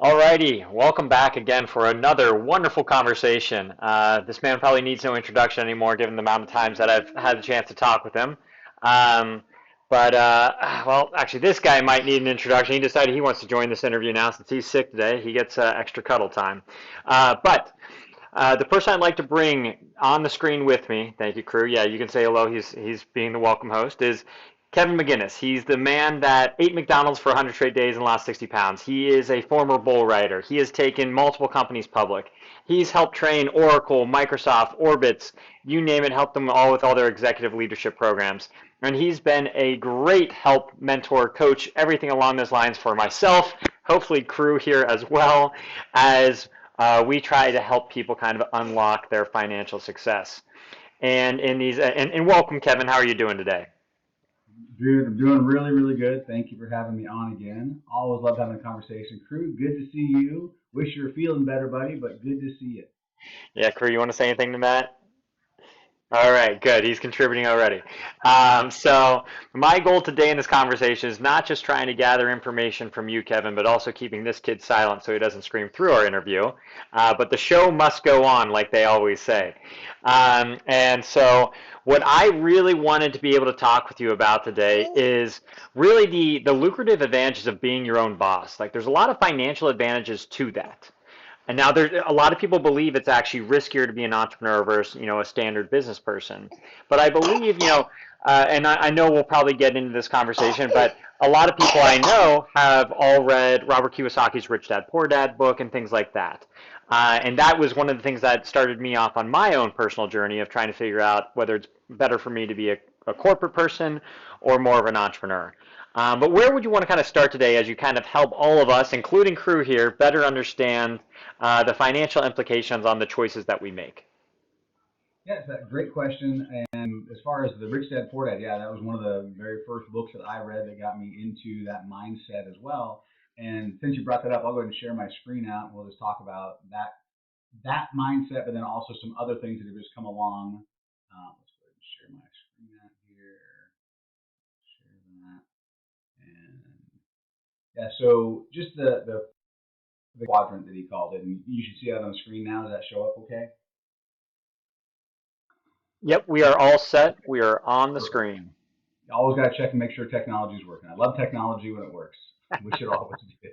Alrighty, welcome back again for another wonderful conversation. This man probably needs no introduction anymore, given the amount of times that I've had the chance to talk with him. Um, well, actually, this guy might need an introduction. He decided he wants to join this interview now since he's sick today. He gets extra cuddle time. The person I'd like to bring on the screen with me, thank you, crew. Yeah, you can say hello. He's being the welcome host. Is Kevin McGinnis. He's the man that ate McDonald's for 100 straight days and lost 60 pounds. He is a former bull rider. He has taken multiple companies public. He's helped train Oracle, Microsoft, Orbitz, you name it, helped them all with all their executive leadership programs. And he's been a great help, mentor, coach, everything along those lines for myself, hopefully crew here as well, as we try to help people kind of unlock their financial success. And welcome, Kevin. How are you doing today? Dude, I'm doing really, really good. Thank you for having me on again. Always love having a conversation. Crew, good to see you. Wish you were feeling better, buddy, but good to see you. Yeah, crew, you want to say anything to that? All right, good. He's contributing already. My goal today in this conversation is not just trying to gather information from you, Kevin, but also keeping this kid silent so he doesn't scream through our interview. But the show must go on, like they always say. What I really wanted to be able to talk with you about today is really the lucrative advantages of being your own boss. Like, there's a lot of financial advantages to that. And now there, a lot of people believe it's actually riskier to be an entrepreneur versus, a standard business person. But I believe, I know we'll probably get into this conversation, but a lot of people I know have all read Robert Kiyosaki's Rich Dad Poor Dad book and things like that. And that was one of the things that started me off on my own personal journey of trying to figure out whether it's better for me to be a corporate person or more of an entrepreneur. But where would you want to kind of start today as you kind of help all of us, including crew here, better understand the financial implications on the choices that we make? Yeah, it's a great question. And as far as the Rich Dad Poor Dad, yeah, that was one of the very first books that I read that got me into that mindset as well. And since you brought that up, I'll go ahead and share my screen out and we'll just talk about that mindset, but then also some other things that have just come along. Let's go ahead and share my screen out here. Share that. And yeah, so just the quadrant that he called it, and you should see that on the screen now. Does that show up okay? Yep, we are all set. We are on the Perfect. screen. You always got to check and make sure technology is working. I love technology when it works, which it always did.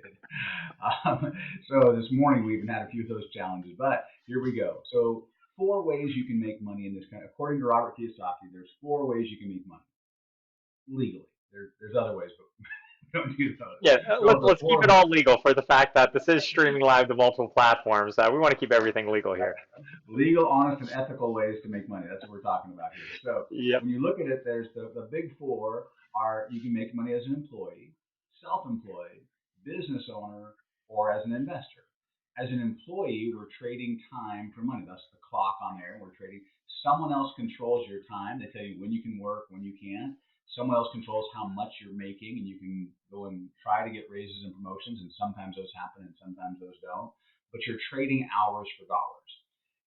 Um, so this morning we even had a few of those challenges, but here we go. So 4 ways you can make money in this kind. According to Robert Kiyosaki, there's 4 ways you can make money legally. There's other ways, but we don't do those. Yeah, So the let's keep it four all legal for the fact that this is streaming live to multiple platforms. We want to keep everything legal here. legal, honest, and ethical ways to make money. That's what we're talking about here. So Yep. when you look at it, there's the big four are you can make money as an employee, self-employed, business owner, or as an investor. As an employee, we're trading time for money. That's the clock on there. We're trading. Someone else controls your time. They tell you when you can work, when you can't. Someone else controls how much you're making, and you can go and try to get raises and promotions, and sometimes those happen and sometimes those don't. But you're trading hours for dollars.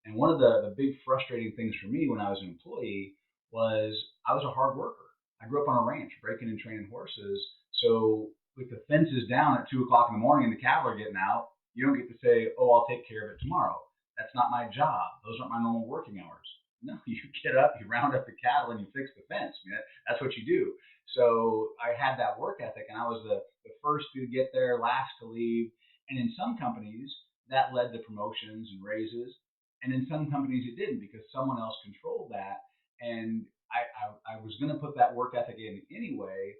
And one of the big frustrating things for me when I was an employee was I was a hard worker. I grew up on a ranch breaking and training horses. So with the fences down at 2 o'clock in the morning and the cattle are getting out, you don't get to say, oh, I'll take care of it tomorrow. That's not my job. Those aren't my normal working hours. No, you get up, you round up the cattle, and you fix the fence. I mean, that's what you do. So I had that work ethic, and I was the first to get there, last to leave. And in some companies, that led to promotions and raises. And in some companies, it didn't because someone else controlled that. And I was going to put that work ethic in anyway.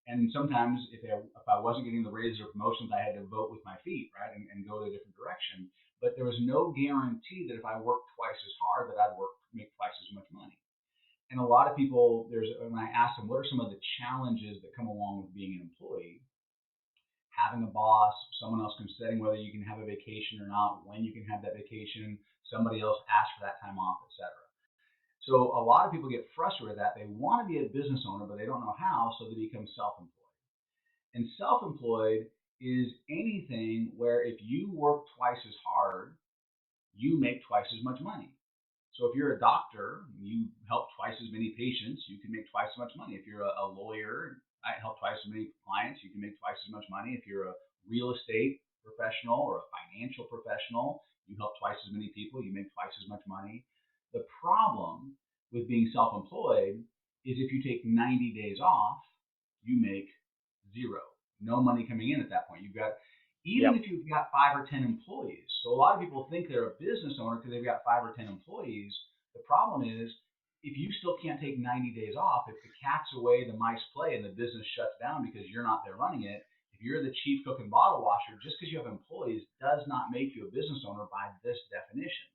And sometimes if I wasn't getting the raises or promotions, I had to vote with my feet, right, and go to a different direction. But there was no guarantee that if I worked twice as hard, that I'd make twice as much money. And a lot of people, when I ask them, what are some of the challenges that come along with being an employee? Having a boss, someone else considering whether you can have a vacation or not, when you can have that vacation, somebody else asks for that time off, etc. So a lot of people get frustrated with that. They want to be a business owner, but they don't know how, so they become self-employed. And self-employed is anything where if you work twice as hard, you make twice as much money. So if you're a doctor, you help twice as many patients, you can make twice as much money. If you're a lawyer, I help twice as many clients, you can make twice as much money. If you're a real estate professional or a financial professional, you help twice as many people, you make twice as much money. The problem with being self-employed is if you take 90 days off, you make zero. No money coming in at that point. You've got, even Yep. if you've got 5 or 10 employees. So a lot of people think they're a business owner because they've got 5 or 10 employees. The problem is if you still can't take 90 days off, if the cat's away, the mice play, and the business shuts down because you're not there running it, if you're the chief cook and bottle washer, just because you have employees does not make you a business owner by this definition.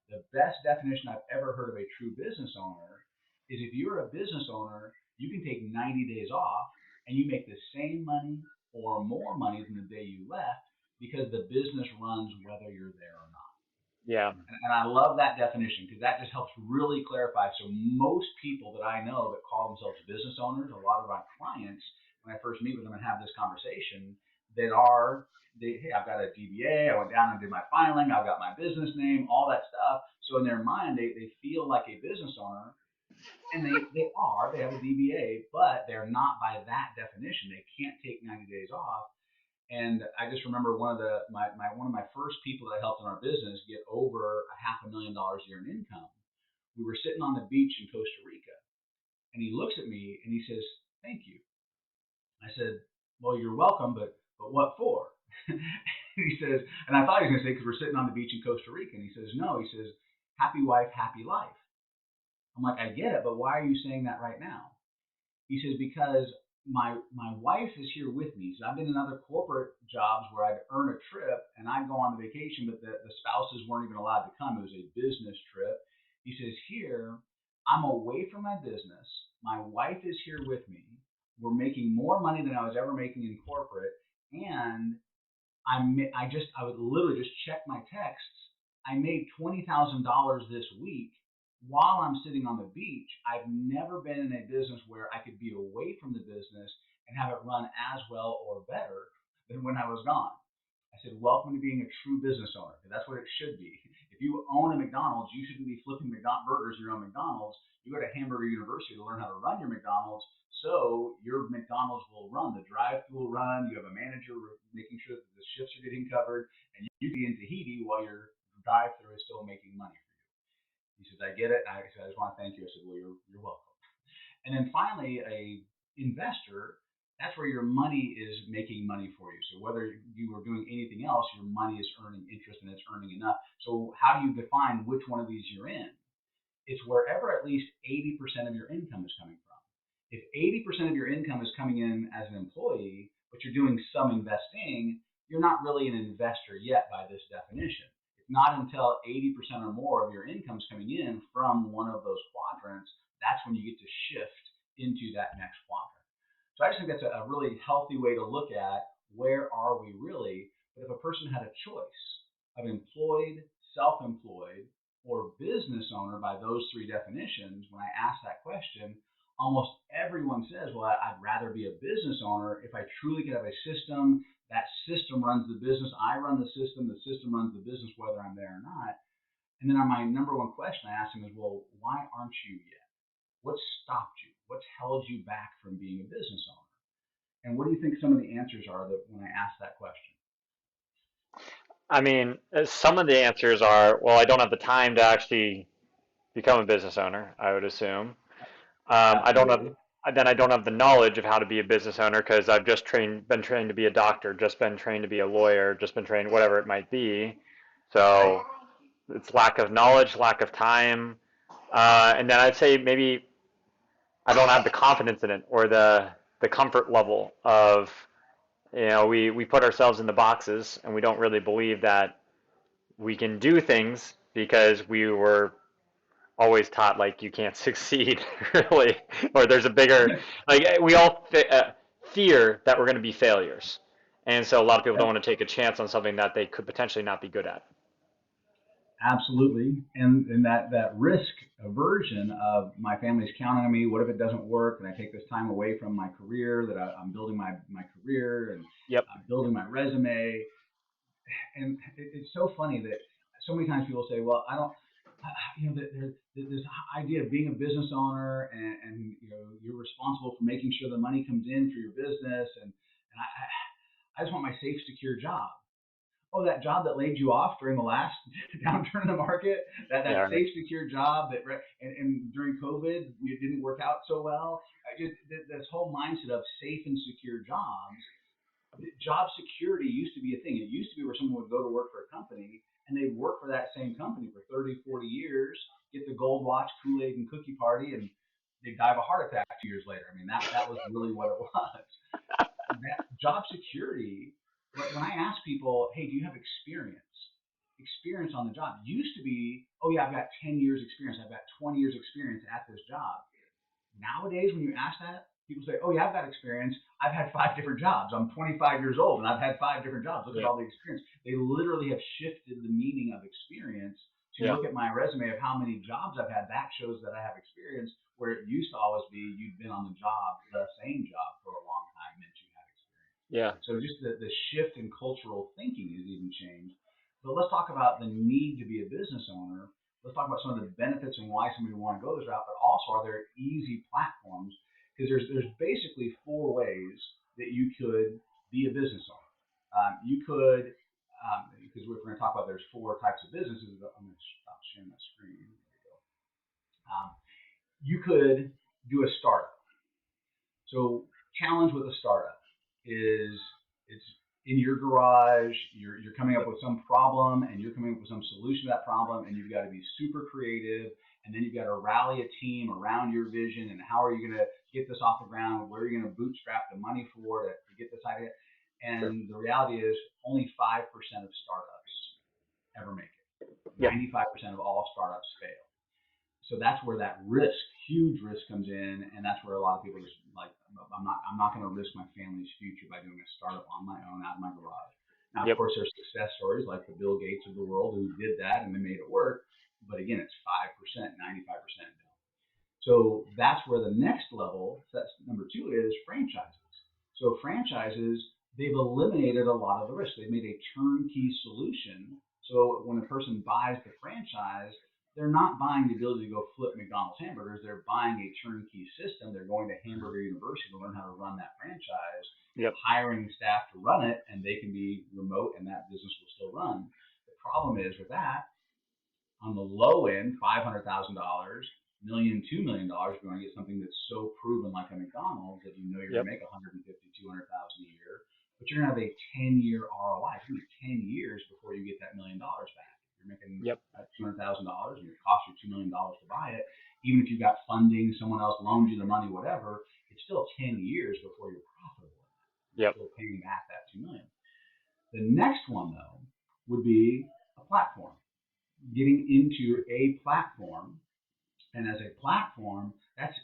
The best definition I've ever heard of a true business owner is if you're a business owner, you can take 90 days off and you make the same money or more money than the day you left because the business runs whether you're there or not. Yeah. And I love that definition because that just helps really clarify. So most people that I know that call themselves business owners, a lot of my clients, when I first meet with them and have this conversation, that are hey, I've got a DBA, I went down and did my filing, I've got my business name, all that stuff. So in their mind, they feel like a business owner, and they have a DBA, but they're not by that definition. They can't take 90 days off. And I just remember one of my first people that I helped in our business get over a $500,000 a year in income. We were sitting on the beach in Costa Rica, and he looks at me and he says, "Thank you." I said, "Well, you're welcome, but what for?" He says, and I thought he was going to say because we're sitting on the beach in Costa Rica, and he says, "No," he says, "Happy wife, happy life." I'm like, "I get it, but why are you saying that right now?" He says, "Because my wife is here with me. So I've been in other corporate jobs where I'd earn a trip and I'd go on the vacation, but the spouses weren't even allowed to come. It was a business trip." He says, "Here, I'm away from my business. My wife is here with me. We're making more money than I was ever making in corporate, and I would literally just check my texts. I made $20,000 this week while I'm sitting on the beach. I've never been in a business where I could be away from the business and have it run as well or better than when I was gone." I said, "Welcome to being a true business owner. That's what it should be. If you own a McDonald's, you shouldn't be flipping burgers in your own McDonald's. You go to Hamburger University to learn how to run your McDonald's, so your McDonald's will run. The drive-through will run. You have a manager making sure that the shifts are getting covered, and you be in Tahiti while your drive-through is still making money for you." He says, "I get it." And I said, "I just want to thank you." I said, "Well, you're welcome." And then finally, a investor, that's where your money is making money for you. So whether you are doing anything else, your money is earning interest and it's earning enough. So how do you define which one of these you're in? It's wherever at least 80% of your income is coming from. If 80% of your income is coming in as an employee, but you're doing some investing, you're not really an investor yet by this definition. It's not until 80% or more of your income is coming in from one of those quadrants, that's when you get to shift into that next quadrant. So I just think that's a really healthy way to look at where are we really. But if a person had a choice of employed, self-employed, or business owner by those three definitions, when I ask that question, almost everyone says, "Well, I'd rather be a business owner if I truly could have a system. That system runs the business. I run the system runs the business, whether I'm there or not." And then on my number one question I ask them is, "Well, why aren't you yet? What stopped you? What's held you back from being a business owner?" And what do you think some of the answers are that when I ask that question? I mean, some of the answers are, well, I don't have the time to actually become a business owner, I would assume. I don't have, Absolutely. then I don't have the knowledge of how to be a business owner because I've just been trained to be a doctor, just been trained to be a lawyer, just been trained, whatever it might be. Right. So it's lack of knowledge, lack of time. And then I'd say maybe I don't have the confidence in it or the comfort level of, we put ourselves in the boxes and we don't really believe that we can do things because we were always taught like you can't succeed really, or there's a bigger, like we all fear that we're going to be failures, and so a lot of people don't Yep. want to take a chance on something that they could potentially not be good at. Absolutely. And that risk aversion of my family's counting on me. What if it doesn't work? And I take this time away from my career that I'm building my career and Yep. building my resume. And it's so funny that so many times people say, "Well, I don't," there's this idea of being a business owner, and you're responsible for making sure the money comes in for your business, and I just want my safe, secure job. oh, that job that laid you off during the last downturn in the market, that Yeah. Right. safe, secure job and during COVID it didn't work out so well. This whole mindset of safe and secure jobs. Job security used to be a thing. It used to be where someone would go to work for a company and they'd work for that same company for 30, 40 years, get the gold watch, Kool-Aid and cookie party, and they'd die of a heart attack 2 years later. I mean, that was really what it was. That job security, when I ask people, hey, do you have experience? Experience on the job used to be, oh yeah, I've got 10 years experience. I've got 20 years experience at this job. Nowadays, when you ask that, people say, "Oh yeah, I've got experience. I've had 5 different jobs. I'm 25 years old and I've had 5 different jobs. Look at Yeah. all the experience." They literally have shifted the meaning of experience to Yeah. look at my resume of how many jobs I've had. That shows that I have experience. Where it used to always be you'd been on the job, the same job for a long time, meant you had experience. Yeah. So just the shift in cultural thinking has even changed. But let's talk about the need to be a business owner. Let's talk about some of the benefits and why somebody would want to go this route. But also, are there easy platforms? Because there's basically four ways that you could be a business owner. You could, because we're going to talk about there's four types of businesses. I'm going to stop sharing my screen. There we go. You could do a startup. So challenge with a startup is it's in your garage, you're coming up with some problem and you're coming up with some solution to that problem and you've got to be super creative and then you've got to rally a team around your vision and how are you going to get this off the ground, where are you going to bootstrap the money for to get this idea. Sure. And the reality is only 5% of startups ever make it. Yep. 95% of all startups fail. So that's where that risk, huge risk, comes in, and that's where a lot of people just like, I'm not going to risk my family's future by doing a startup on my own out of my garage. Now, of Yep. course, there's success stories like the Bill Gates of the world who did that and they made it work, but again, it's 5%, 95% don't. So that's where the next level, that's number two, is franchises. So franchises, they've eliminated a lot of the risk. They've made a turnkey solution. So when a person buys the franchise, they're not buying the ability to go flip McDonald's hamburgers. They're buying a turnkey system. They're going to Hamburger University to learn how to run that franchise, Yep. hiring staff to run it, and they can be remote and that business will still run. The problem is with that, on the low end, $500,000, million, $2 million, you're going to get something that's so proven like a McDonald's that you know you're going Yep. to make 150, 200,000 a year, but you're going to have a 10-year ROI. It's going to be 10 years before you get that $1 million back. If you're making Yep. $200,000 and it costs you $2 million to buy it, even if you've got funding, someone else loaned you the money, whatever, it's still 10 years before you're profitable in that. You're Yep. still paying back that $2 million. The next one, though, would be a platform, getting into a platform. And as a platform, that's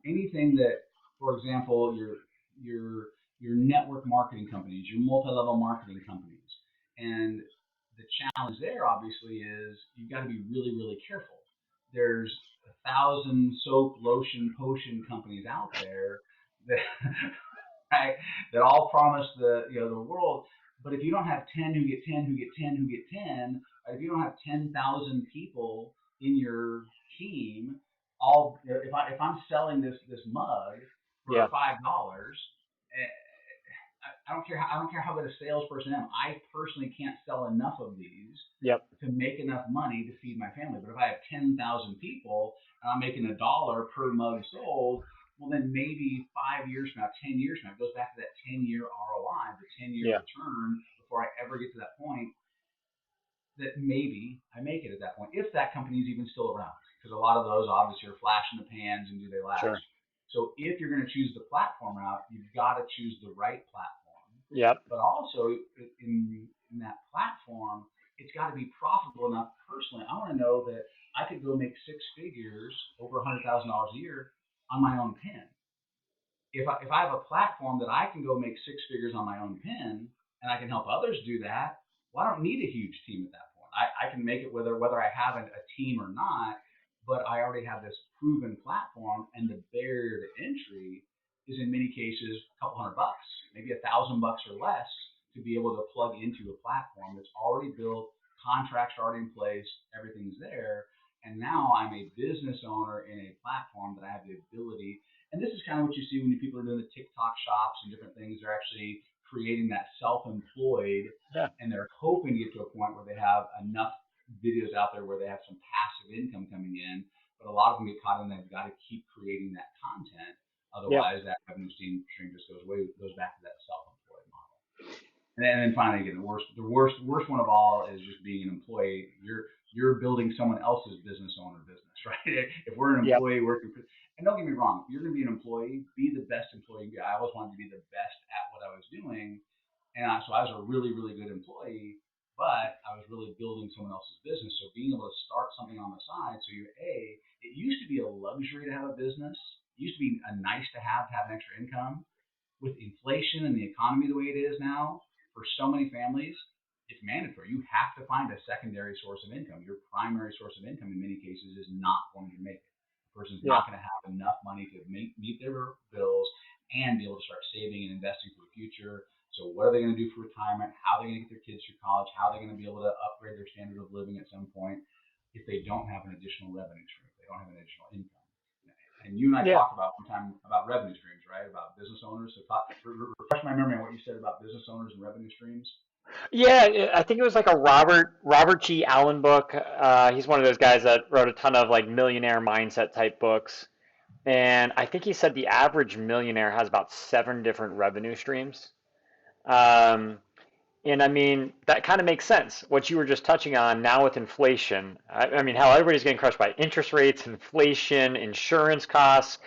anything that, for example, your network marketing companies, your multi-level marketing companies, and the challenge there obviously is you've got to be really, really careful. There's 1,000 soap, lotion, potion companies out there that right, that all promise the world. But if you don't have 10 who get 10 who get 10 who get 10, right, if you don't have 10,000 people in your team, all if I'm selling this mug for Yeah. $5, I don't care how good a salesperson I am. I personally can't sell enough of these Yep. to make enough money to feed my family. But if I have 10,000 people and I'm making $1 per mug sold, well, then maybe 5 years from now, 10 years from now, it goes back to that 10-year ROI, the 10-year Yeah. return before I ever get to that point that maybe I make it at that point, if that company is even still around. Because a lot of those obviously are flash in the pans and do they last? Sure. So if you're going to choose the platform route, you've got to choose the right platform. Yep. But also in that platform, it's got to be profitable enough. Personally, I want to know that I could go make six figures, over $100,000 a year, on my own pen. If I have a platform that I can go make six figures on my own pen and I can help others do that, well, I don't need a huge team at that point. I can make it whether I have a team or not, but I already have this proven platform, and the barrier to entry is in many cases a couple $100, maybe $1,000 or less, to be able to plug into a platform that's already built, contracts are already in place, everything's there, and now I'm a business owner in a platform that I have the ability. And this is kind of what you see when people are doing the TikTok shops and different things. They're actually creating that self-employed, Yeah. and they're hoping to get to a point where they have enough videos out there where they have some passive income coming in. But a lot of them get caught in they've got to keep creating that content. Yeah. Otherwise, that revenue stream just goes back to that self-employed model. And then finally, again, the worst one of all is just being an employee. You're building someone else's business owner business, right? If we're an Yeah. employee working for, and don't get me wrong, if you're going to be an employee, be the best employee. I always wanted to be the best at what I was doing, and so I was a really, really good employee, but I was really building someone else's business. So being able to start something on the side, so it used to be a luxury to have a business. It used to be a nice to have an extra income. With inflation and the economy the way it is now, for so many families, it's mandatory. You have to find a secondary source of income. Your primary source of income in many cases is not going to make it. The person's Yeah. not going to have enough money to meet their bills and be able to start saving and investing for the future. So what are they going to do for retirement? How are they going to get their kids through college? How are they going to be able to upgrade their standard of living at some point if they don't have an additional revenue stream, if they don't have an additional income? And you and I Yeah. talked about one time about revenue streams, right? About business owners. So refresh my memory on what you said about business owners and revenue streams. Yeah, I think it was like a Robert G. Allen book. He's one of those guys that wrote a ton of like millionaire mindset type books. And I think he said the average millionaire has about seven different revenue streams. Um, and I mean, that kind of makes sense. What you were just touching on now with inflation. I mean, how everybody's getting crushed by interest rates, inflation, insurance costs.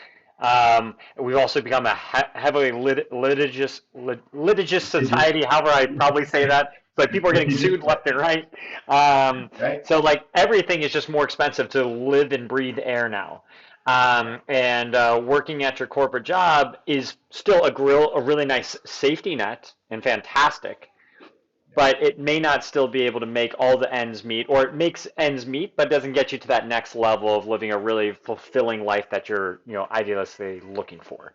We've also become a heavily litigious Litigious. society. However, I probably say that. It's like people are getting Litigious. sued left and right. Um, Right? so like everything is just more expensive to live and breathe air now. And working at your corporate job is still a really nice safety net and fantastic, Yeah. but it may not still be able to make all the ends meet, or it makes ends meet, but doesn't get you to that next level of living a really fulfilling life that you're, idealistically looking for.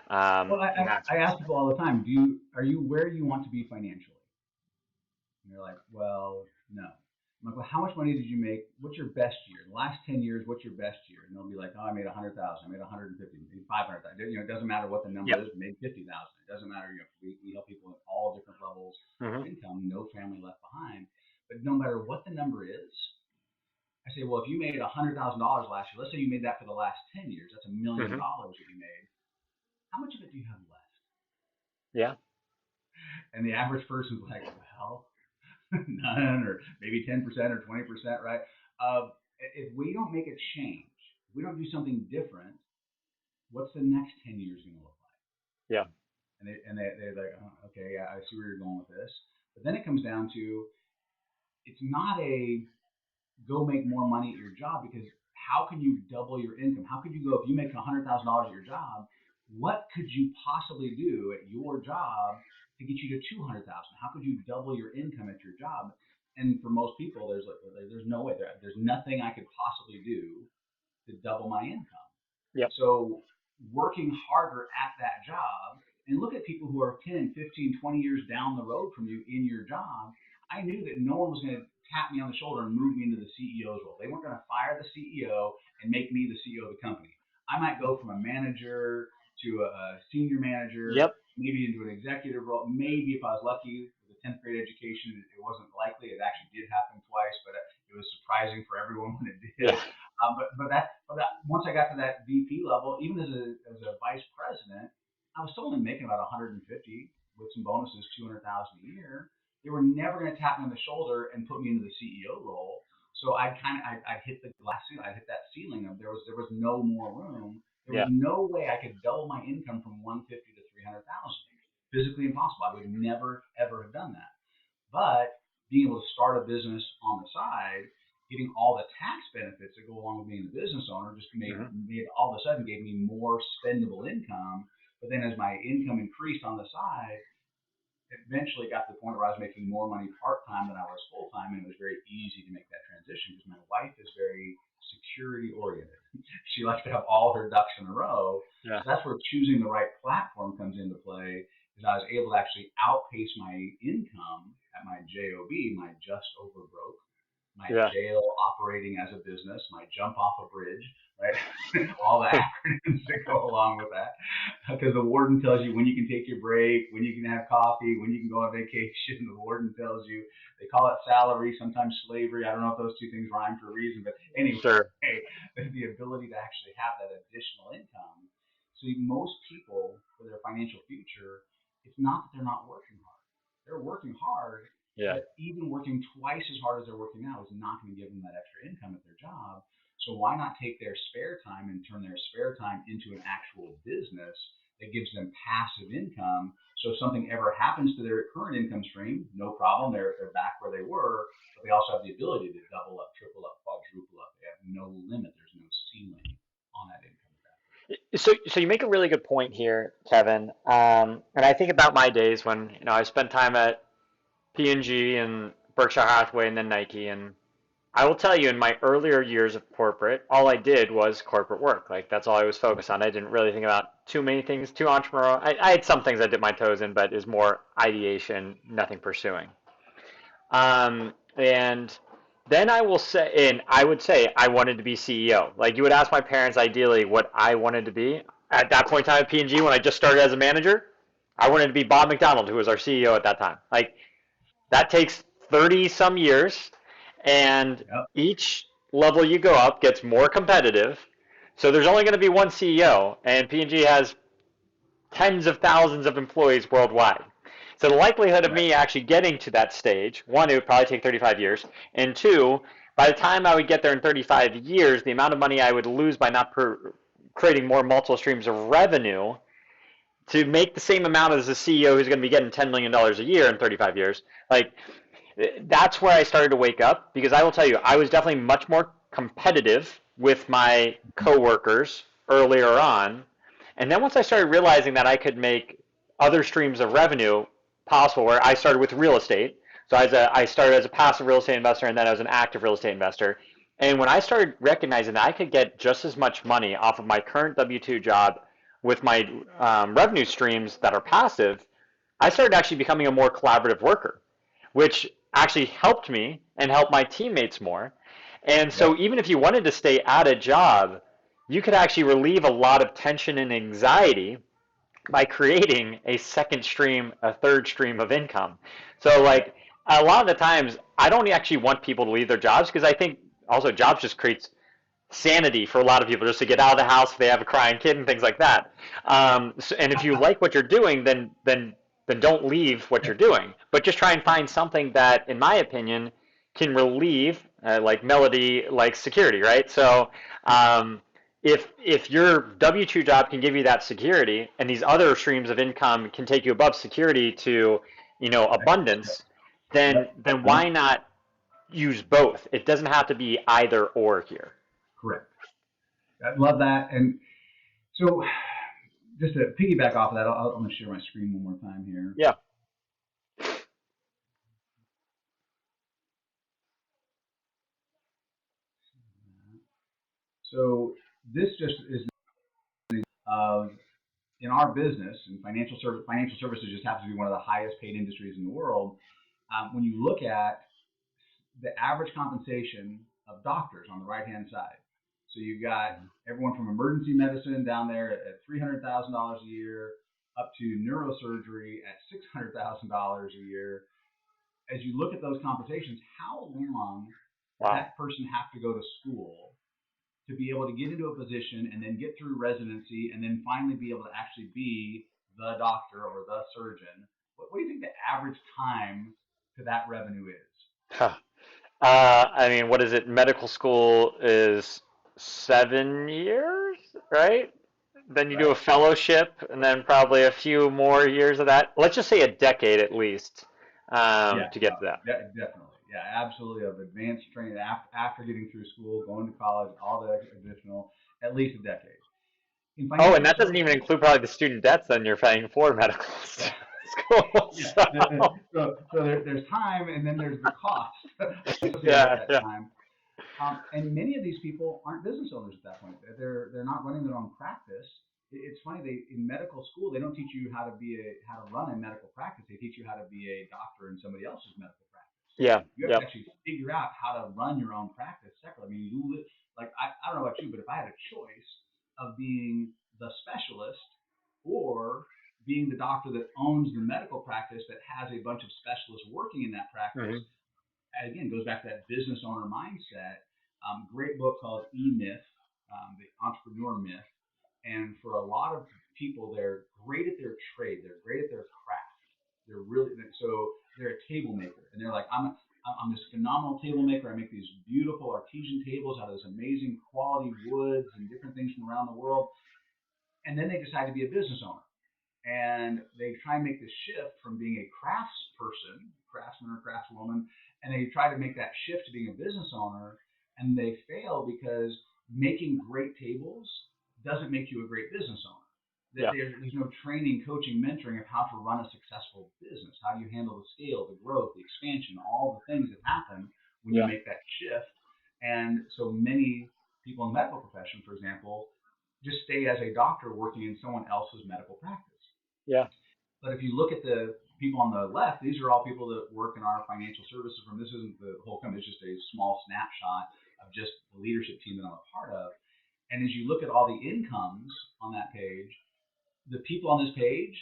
Well, And that's I ask people all the time, are you where you want to be financially? And they're like, well, no. I'm like, well, how much money did you make? What's your best year? In the last 10 years, what's your best year? And they'll be like, oh, I made 100,000, I made 150, maybe 500,000. It doesn't matter what the number yep. is, maybe 50,000. It doesn't matter. We help people at all different levels of Hmm. income, no family left behind. But no matter what the number is, I say, well, if you made $100,000 last year, let's say you made that for the last 10 years, that's $1 million Hmm. that you made. How much of it do you have left? Yeah. And the average person's like, well, none, or maybe 10% or 20%, right? If we don't make a change, if we don't do something different, what's the next 10 years going to look like? Yeah. They're like, oh, okay, yeah, I see where you're going with this. But then it comes down to it's not a go make more money at your job, because how can you double your income? How could you go if you make $100,000 at your job? What could you possibly do at your job to get you to 200,000? How could you double your income at your job? And for most people, there's no way. There's nothing I could possibly do to double my income. Yep. So working harder at that job, and look at people who are 10, 15, 20 years down the road from you in your job. I knew that no one was going to tap me on the shoulder and move me into the CEO's role. They weren't going to fire the CEO and make me the CEO of the company. I might go from a manager to a senior manager, Yep. maybe into an executive role. Maybe if I was lucky with a 10th grade education, it wasn't likely. It actually did happen twice, but it was surprising for everyone when it Yeah. did. But once I got to that VP level, even as a vice president, I was still only making about 150 with some bonuses, 200,000 a year. They were never going to tap me on the shoulder and put me into the CEO role. So I'd hit the glass ceiling. I'd hit that ceiling of there was no more room. There was Yeah. no way I could double my income from 150 to 300,000. Physically impossible. I would never ever have done that. But being able to start a business on the side, getting all the tax benefits that go along with being a business owner, just Hmm. made all of a sudden gave me more spendable income. But then as my income increased on the side, eventually got to the point where I was making more money part time than I was full time, and it was very easy to make that transition because my wife is very security oriented. She likes to have all her ducks in a row. Yeah. So that's where choosing the right platform comes into play. Is I was able to actually outpace my income at my JOB, my just over broke, my Yeah. jail operating as a business, my jump off a bridge, right? All the acronyms that go along with that. Because the warden tells you when you can take your break, when you can have coffee, when you can go on vacation. The warden tells you, they call it salary, sometimes slavery. I don't know if those two things rhyme for a reason, but anyway, Sure. the ability to actually have that additional income. So most people, for their financial future, it's not that they're not working hard. They're working hard, Yeah. but even working twice as hard as they're working now is not going to give them that extra income at their job. So why not take their spare time and turn their spare time into an actual business that gives them passive income? So if something ever happens to their current income stream, no problem. They're back where they were, but they also have the ability to double up, triple up, quadruple up. They have no limit. There's no ceiling on that income. So you make a really good point here, Kevin. And I think about my days when I spent time at P&G and Berkshire Hathaway and then Nike. And I will tell you, in my earlier years of corporate, all I did was corporate work. Like that's all I was focused on. I didn't really think about too many things, too entrepreneurial. I had some things I dipped my toes in, but it was more ideation, nothing pursuing. And then I will say, and I would say I wanted to be CEO. Like you would ask my parents ideally what I wanted to be. At that point in time at P&G, when I just started as a manager, I wanted to be Bob McDonald, who was our CEO at that time. Like that takes 30 some years, and Yep. each level you go up gets more competitive. So there's only going to be one CEO, and P&G has tens of thousands of employees worldwide. So the likelihood of Right. me actually getting to that stage, one, it would probably take 35 years, and two, by the time I would get there in 35 years, the amount of money I would lose by not creating more multiple streams of revenue to make the same amount as a CEO who's going to be getting $10 million a year in 35 years, like that's where I started to wake up because I will tell you, I was definitely much more competitive with my coworkers earlier on. And then once I started realizing that I could make other streams of revenue possible, where I started with real estate. So I started as a passive real estate investor and then as an active real estate investor. And when I started recognizing that I could get just as much money off of my current W-2 job with my revenue streams that are passive, I started actually becoming a more collaborative worker, which actually helped me and helped my teammates more. And so Yep. even if you wanted to stay at a job, you could actually relieve a lot of tension and anxiety by creating a second stream, a third stream of income. So Yep. like a lot of the times I don't actually want people to leave their jobs because I think also jobs just creates sanity for a lot of people just to get out of the house if they have a crying kid and things like that. And if you like what you're doing, then don't leave what you're doing, but just try and find something that, in my opinion, can relieve like melody, like security, right? So if your W-2 job can give you that security, and these other streams of income can take you above security to Yep. abundance, then Yep. then why not use both? It doesn't have to be either or here. Correct. I love that. And so, just to piggyback off of that, I'm going to share my screen one more time here. Yeah. So this just is of in our business and financial services just happens to be one of the highest paid industries in the world. When you look at the average compensation of doctors on the right hand side, so you've got everyone from emergency medicine down there at $300,000 a year up to neurosurgery at $600,000 a year. As you look at those compensations, how long does Wow. that person have to go to school to be able to get into a position and then get through residency and then finally be able to actually be the doctor or the surgeon? What do you think the average time to that revenue is? Huh. I mean, what is it? Medical school is 7 years, right? Then you do a Right. fellowship, and then probably a few more years of that. Let's just say a decade at least Yeah, to no, get to that. definitely. Yeah, absolutely. Of advanced training after getting through school, going to college, all the additional, at least a decade. In Oh, and financial that doesn't even services, include probably the student debts then you're paying for medical yeah, school. yeah. So, So there's time and then there's the cost associated with yeah, that yeah. time. And many of these people aren't business owners at that point. They're not running their own practice. It's funny, they in medical school they don't teach you how to run a medical practice. They teach you how to be a doctor in somebody else's medical practice. Yeah, You have to yep. actually figure out how to run your own practice separately. I mean, like I don't know about you, but if I had a choice of being the specialist or being the doctor that owns the medical practice that has a bunch of specialists working in that practice, Hmm. again, goes back to that business owner mindset. Great book called E Myth, the Entrepreneur Myth. And for a lot of people, they're great at their trade. They're great at their craft. They're really so they're a table maker, and they're like, I'm this phenomenal table maker. I make these beautiful artesian tables out of this amazing quality woods and different things from around the world. And then they decide to be a business owner, and they try and make the shift from being a craftsperson, craftsman or craftswoman, and they try to make that shift to being a business owner, and they fail because making great tables doesn't make you a great business owner. Yeah. There's no training, coaching, mentoring of how to run a successful business. How do you handle the scale, the growth, the expansion, all the things that happen when you Yeah. make that shift? And so many people in the medical profession, for example, just stay as a doctor working in someone else's medical practice. Yeah. But if you look at the people on the left, these are all people that work in our financial services firm. This isn't the whole company, it's just a small snapshot of just the leadership team that I'm a part of. And as you look at all the incomes on that page, the people on this page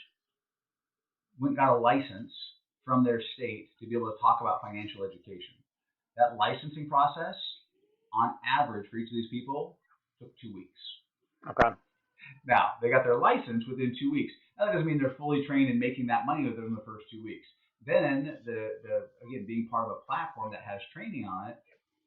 went and got a license from their state to be able to talk about financial education. That licensing process, on average, for each of these people, took 2 weeks. Okay. Now, they got their license within 2 weeks. Now, that doesn't mean they're fully trained and making that money within the first 2 weeks. Then, again, being part of a platform that has training on it,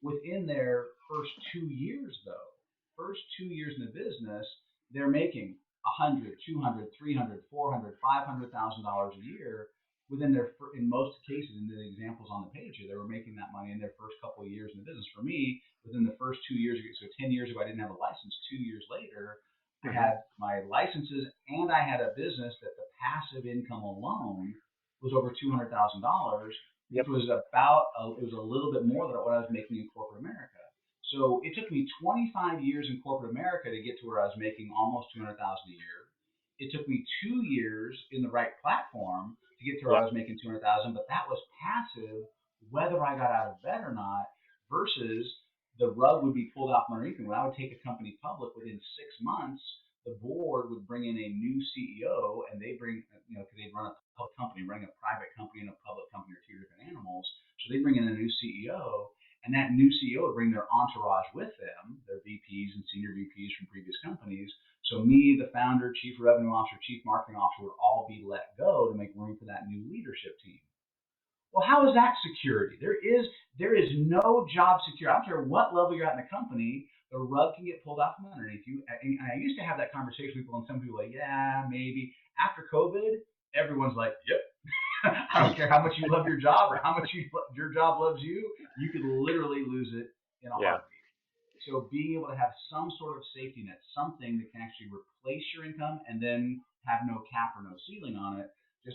within their first 2 years, though, first 2 years in the business, they're making 100, 200, 300, 400, $500,000 a year within their, in most cases, in the examples on the page here, they were making that money in their first couple of years in the business. For me, within the first 2 years, so 10 years ago, I didn't have a license. 2 years later, I Hmm. had my licenses and I had a business that the passive income alone was over $200,000, which Yep. was it was a little bit more than what I was making in corporate America. So it took me 25 years in corporate America to get to where I was making almost 200,000 a year. It took me 2 years in the right platform to get to where Yeah. I was making 200,000, but that was passive, whether I got out of bed or not, versus the rug would be pulled off underneath me. When I would take a company public within 6 months, the board would bring in a new CEO, and they bring, because they run a public company, running a private company and a public company are two different animals. So they bring in a new CEO, and that new CEO would bring their entourage with them, their VPs and senior VPs from previous companies. So me, the founder, chief revenue officer, chief marketing officer would all be let go to make room for that new leadership team. Well, how is that security? There is no job security. I don't care what level you're at in the company, the rug can get pulled out from underneath you. And I used to have that conversation with people, and some people are like, yeah, maybe. After COVID, everyone's like, yep. I don't care how much you love your job or how much your job loves you. You could literally lose it in a Yeah. heartbeat. So being able to have some sort of safety net, something that can actually replace your income and then have no cap or no ceiling on it,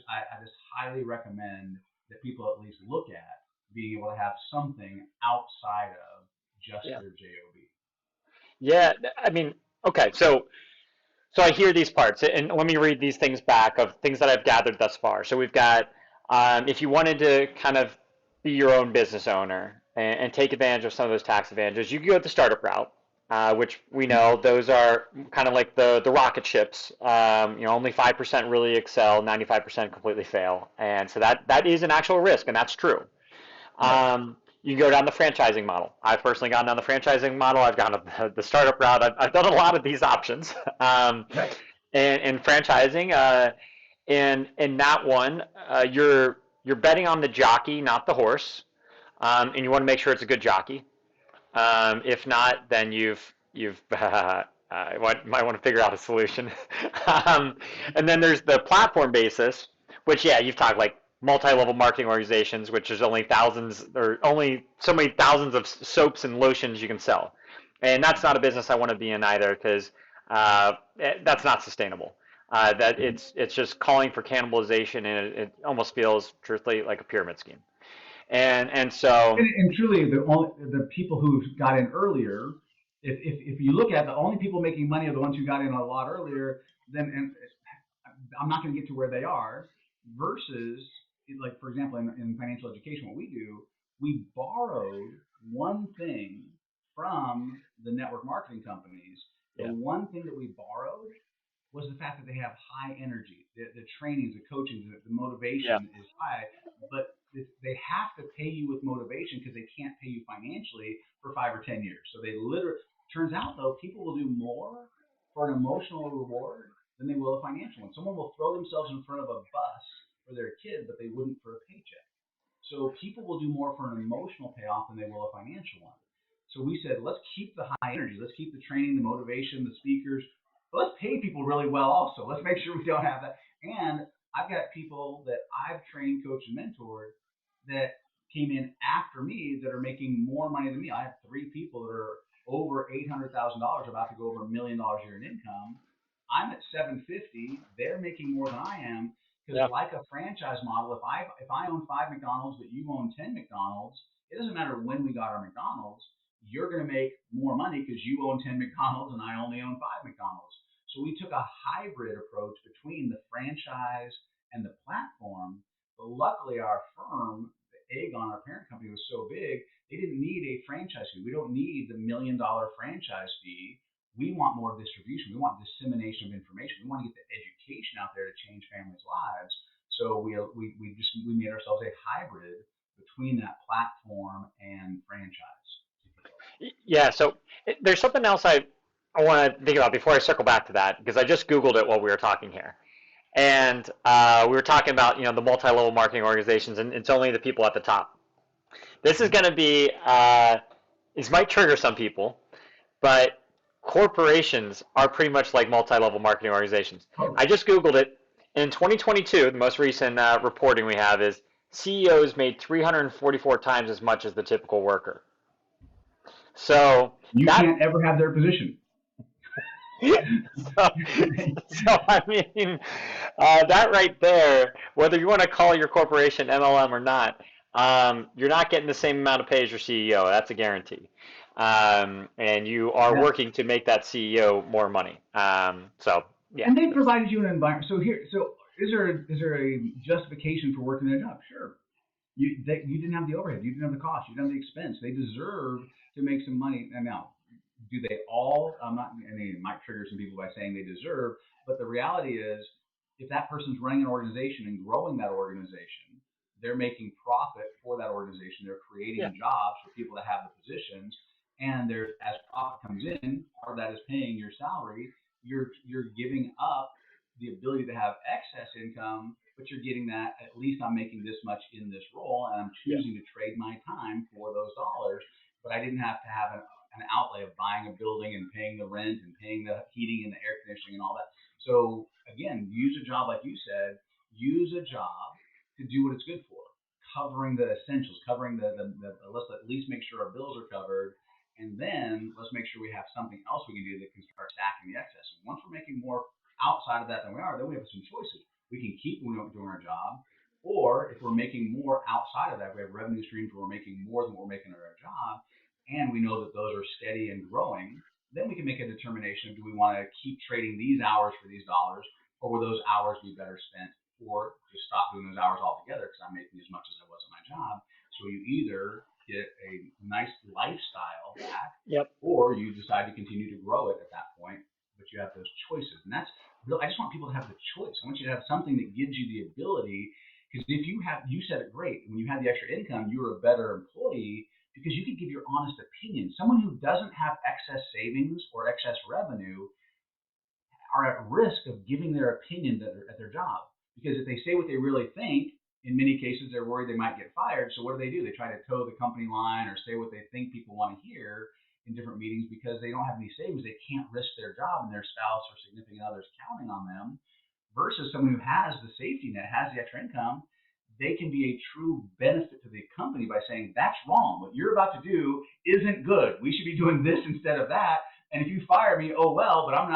I just highly recommend that people at least look at being able to have something outside of just Yeah. their job. Yeah. I mean, okay. So I hear these parts, and let me read these things back of things that I've gathered thus far. So we've got, if you wanted to kind of be your own business owner and take advantage of some of those tax advantages, you could go the startup route, which we know those are kind of like the rocket ships. Only 5% really excel, 95% completely fail, and so that is an actual risk, and that's true. Right. You can go down the franchising model. I've personally gone down the franchising model. I've gone the startup route. I've done a lot of these options. Right. And franchising, in that one, you're betting on the jockey, not the horse, and you want to make sure it's a good jockey. If not, then you've might want to figure out a solution. um, and then there's the platform basis, which yeah, you've talked like multi-level marketing organizations, which there's only thousands or only so many thousands of soaps and lotions you can sell, and that's not a business I want to be in either because that's not sustainable. That Mm-hmm. it's just calling for cannibalization, and it almost feels truthfully like a pyramid scheme. And so And truly, the people who got in earlier, if you look at the only people making money are the ones who got in a lot earlier, then and I'm not going to get to where they are. Versus, like for example, in financial education, what we do, We borrowed one thing from the network marketing companies. The Yeah. one thing that we borrowed was the fact that they have high energy. The trainings, the coaching, the Yeah. motivation is high, but they have to pay you with motivation because they can't pay you financially for 5 or 10 years. So they literally, turns out though, people will do more for an emotional reward than they will a financial one. Someone will throw themselves in front of a bus for their kid, but they wouldn't for a paycheck. So people will do more for an emotional payoff than they will a financial one. So we said, let's keep the high energy, let's keep the training, the motivation, the speakers, but let's pay people really well also. Let's make sure we don't have that. And I've got people that I've trained, coached, and mentored that came in after me that are making more money than me. I have 3 people that are over $800,000, about to go over $1 million a year in income. I'm at 750. They're making more than I am because, Yeah. like a franchise model, if I own 5 McDonald's but you own 10 McDonald's, it doesn't matter when we got our McDonald's. You're going to make more money because you own 10 McDonald's and I only own 5 McDonald's. So we took a hybrid approach between the franchise and the platform. But luckily, our firm, Aegon, our parent company, was so big, they didn't need a franchise fee. We don't need the $1 million franchise fee. We want more distribution. We want dissemination of information. We want to get the education out there to change families' lives. So we made ourselves a hybrid between that platform and franchise, if you will. Yeah. So there's something else I want to think about before I circle back to that because I just Googled it while we were talking here. And we were talking about the multi-level marketing organizations, and it's only the people at the top. This is going to be this might trigger some people, but corporations are pretty much like multi-level marketing organizations. I Totally. just Googled it. In 2022, the most recent reporting we have is CEOs made 344 times as much as the typical worker. So You that can't ever have their position. so, so I mean, that right there, whether you want to call your corporation MLM or not, you're not getting the same amount of pay as your CEO. That's a guarantee. And you are Yeah. working to make that CEO more money. So yeah, And they provided you an environment. So is there a justification for working their job? Sure. You didn't have the overhead, you didn't have the cost, you didn't have the expense. They deserve to make some money. And now, do they all? I'm not. I mean, it might trigger some people by saying they deserve, but the reality is, if that person's running an organization and growing that organization, they're making profit for that organization. They're yeah, creating jobs for people that have the positions, and there's as profit comes in, part of that is paying your salary. You're giving up the ability to have excess income, but you're getting that, at least I'm making this much in this role, and I'm yeah, choosing to trade my time for those dollars. But I didn't have to have an outlay of buying a building and paying the rent and paying the heating and the air conditioning and all that. So again, use a job like you said. Use a job to do what it's good for, covering the essentials, covering let's at least make sure our bills are covered, and then let's make sure we have something else we can do that can start stacking the excess. And once we're making more outside of that than we are, then we have some choices. We can keep doing our job, or if we're making more outside of that, we have revenue streams where we're making more than what we're making at our job, and we know that those are steady and growing. Then we can make a determination of, do we want to keep trading these hours for these dollars, or will those hours be better spent, or just stop doing those hours altogether because I'm making as much as I was at my job. So you either get a nice lifestyle back, yep, or you decide to continue to grow it at that point. But you have those choices, and that's real. I just want people to have the choice. I want you to have something that gives you the ability. Because if you said it great, when you had the extra income, you were a better employee because you could give your honest opinion. Someone who doesn't have excess savings or excess revenue are at risk of giving their opinion at their job. Because if they say what they really think, in many cases they're worried they might get fired. So what do? They try to toe the company line or say what they think people want to hear in different meetings because they don't have any savings. They can't risk their job and their spouse or significant others counting on them. Versus someone who has the safety net, has the extra income, they can be a true benefit to the company by saying, that's wrong. What you're about to do isn't good. We should be doing this instead of that. And if you fire me, oh well, but I'm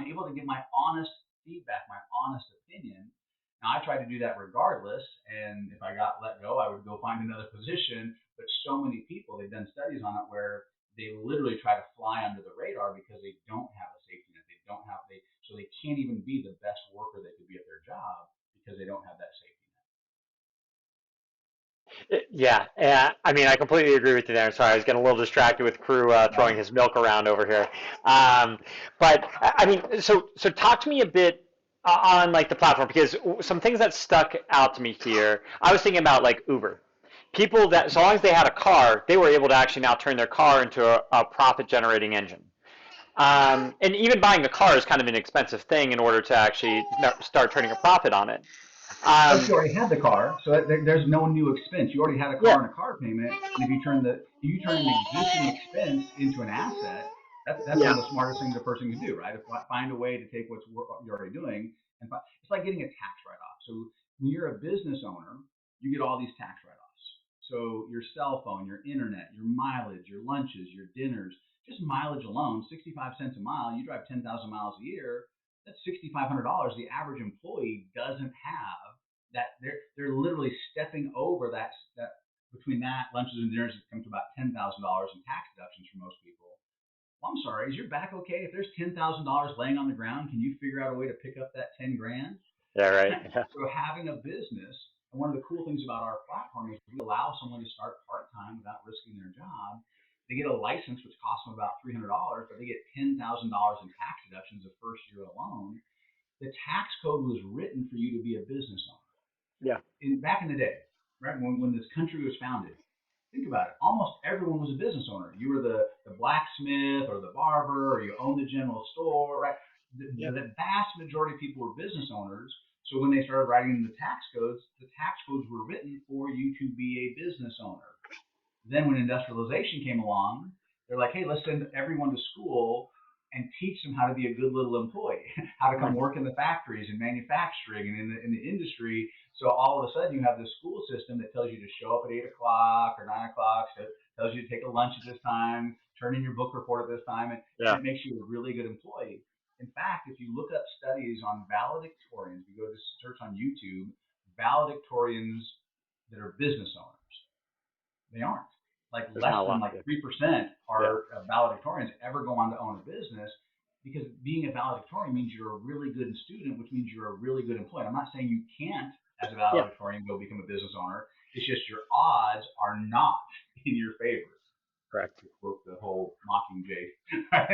able to give my honest feedback, my honest opinion. Now I try to do that regardless. And if I got let go, I would go find another position. But so many people, they've done studies on it where they literally try to fly under the radar because they don't have a safety net. They don't have so they can't even be the best worker they could be at their job because they don't have that safety net. Yeah. I mean, I completely agree with you there. Sorry, I was getting a little distracted with crew throwing his milk around over here. Um, but I mean, so talk to me a bit on like the platform because some things that stuck out to me here. I was thinking about like Uber. People that, so long as they had a car, they were able to actually now turn their car into a profit generating engine. And even buying a car is kind of an expensive thing in order to actually start turning a profit on it. Plus, Um, you already had the car, so there's no new expense. You already had a car yeah, and a car payment, and if you turn an existing expense into an asset, that's yeah, one of the smartest things a person can do, right? To find a way to take what's you're already doing, and it's like getting a tax write-off. So when you're a business owner, you get all these tax write-offs. So your cell phone, your internet, your mileage, your lunches, your dinners, just mileage alone, 65 cents a mile. You drive 10,000 miles a year. That's $6,500. The average employee doesn't have that. They're literally stepping over that between that lunches and dinners, it comes to about $10,000 in tax deductions for most people. Well, I'm sorry, is your back okay? If there's $10,000 laying on the ground, can you figure out a way to pick up that 10 grand? yeah, right. Yeah, So having a business, and one of the cool things about our platform is we allow someone to start part time without risking their job. They get a license, which costs them about $300, but they get $10,000 in tax deductions the first year alone. The tax code was written for you to be a business owner. yeah, Back in the day, right when this country was founded, think about it. Almost everyone was a business owner. You were the blacksmith or the barber, or you owned the general store, right? yeah, The vast majority of people were business owners. So when they started writing the tax codes were written for you to be a business owner. Then when industrialization came along, they're like, hey, let's send everyone to school and teach them how to be a good little employee, how to come mhm, work in the factories and manufacturing and in the industry. So all of a sudden you have this school system that tells you to show up at 8 o'clock or 9 o'clock, so it tells you to take a lunch at this time, turn in your book report at this time, and yeah, it makes you a really good employee. In fact, if you look up studies on valedictorians, you go to search on YouTube, valedictorians that are business owners, they aren't. Like there's less not a than lot. like Yeah, 3% yeah, are valedictorians ever go on to own a business, because being a valedictorian means you're a really good student, which means you're a really good employee. I'm not saying you can't, as a yeah, valedictorian, go become a business owner. It's just your odds are not in your favor. correct. To quote the whole Mockingjay,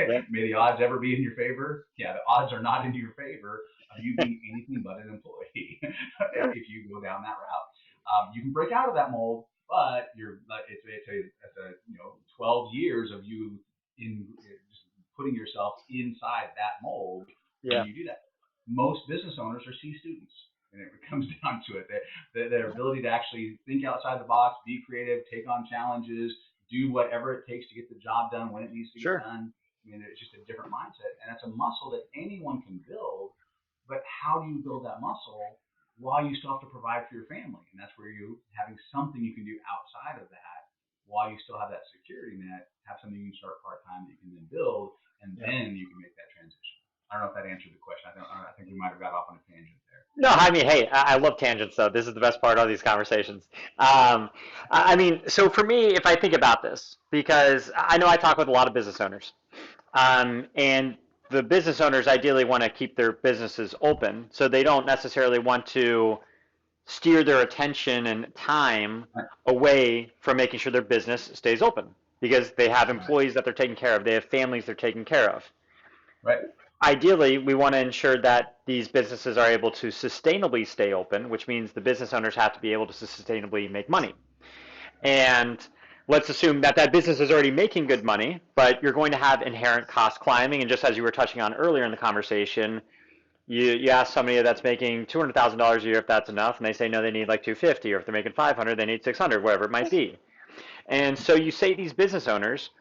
Yeah, may the odds ever be in your favor? Yeah, the odds are not in your favor of you being anything but an employee if you go down that route. You can break out of that mold, but it's a 12 years of you in just putting yourself inside that mold when yeah, you do that. Most business owners are C students, and it comes down to it. Their ability to actually think outside the box, be creative, take on challenges, do whatever it takes to get the job done when it needs to get sure. done. I mean, it's just a different mindset, and it's a muscle that anyone can build. But how do you build that muscle while you still have to provide for your family? And that's where you having something you can do outside of that while you still have that security net, have something you can start part time that you can then build, and Yeah. then you can make that transition. I don't know if that answered the question. I think we might have got off on a tangent there. No, I mean, hey, I love tangents though. This is the best part of these conversations. I mean, so for me, if I think about this, because I know I talk with a lot of business owners, and the business owners ideally want to keep their businesses open, so they don't necessarily want to steer their attention and time Right, away from making sure their business stays open because they have right, employees that they're taking care of, they have families they're taking care of. right, Ideally, we want to ensure that these businesses are able to sustainably stay open, which means the business owners have to be able to sustainably make money. And let's assume that that business is already making good money, but you're going to have inherent cost climbing. And just as you were touching on earlier in the conversation, you ask somebody that's making $200,000 a year if that's enough, and they say no, they need like 250, or if they're making 500, they need 600, whatever it might be. And so you say to these business owners,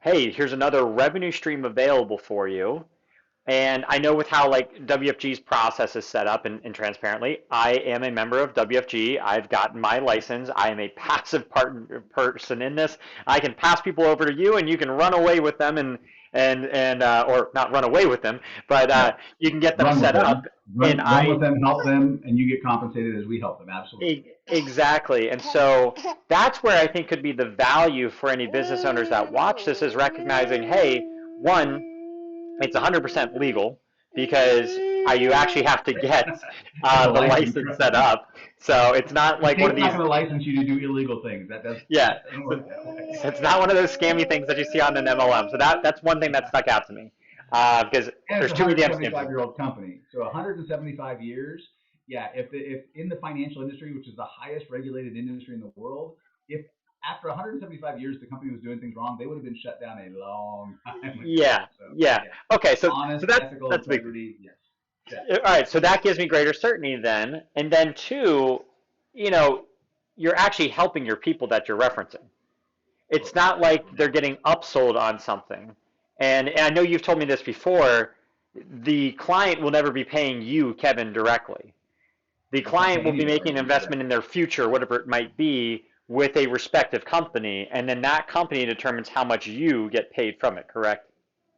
hey, here's another revenue stream available for you. And I know with how like WFG's process is set up and transparently, I am a member of WFG. I've gotten my license. I am a passive person in this. I can pass people over to you, and you can run away with them and or not run away with them, but right. you can get them Run with set them, up. And run with them, help them, and you get compensated as we help them. Absolutely. Exactly. And so that's where I think could be the value for any business owners that watch this is recognizing, hey, one, it's 100% legal because You actually have to get Get the the license. license set up. So it's not The like one of state's not these. going to license you to do illegal things. Yeah, That doesn't so, work that way. so it's not one of those scammy things that you see on an MLM. So that's one thing that stuck out to me because And it's there's a too many damn scams. 175-year-old company. So 175 years, yeah, if in the financial industry, which is the highest regulated industry in the world, if after 175 years the company was doing things wrong, they would have been shut down a long time ago. Yeah, So yeah. yeah, Okay, so honest, ethical, that's a big thing. integrity, yes, check. All right, so that gives me greater certainty then, and then two, you know, you're actually helping your people that you're referencing. It's Correct. not like they're getting upsold on something. And I know you've told me this before. The client will never be paying you, Kevin, directly. The They can't client pay will be making anybody. an investment in their future, whatever it might be, with a respective company, and then that company determines how much you get paid from it. Correct?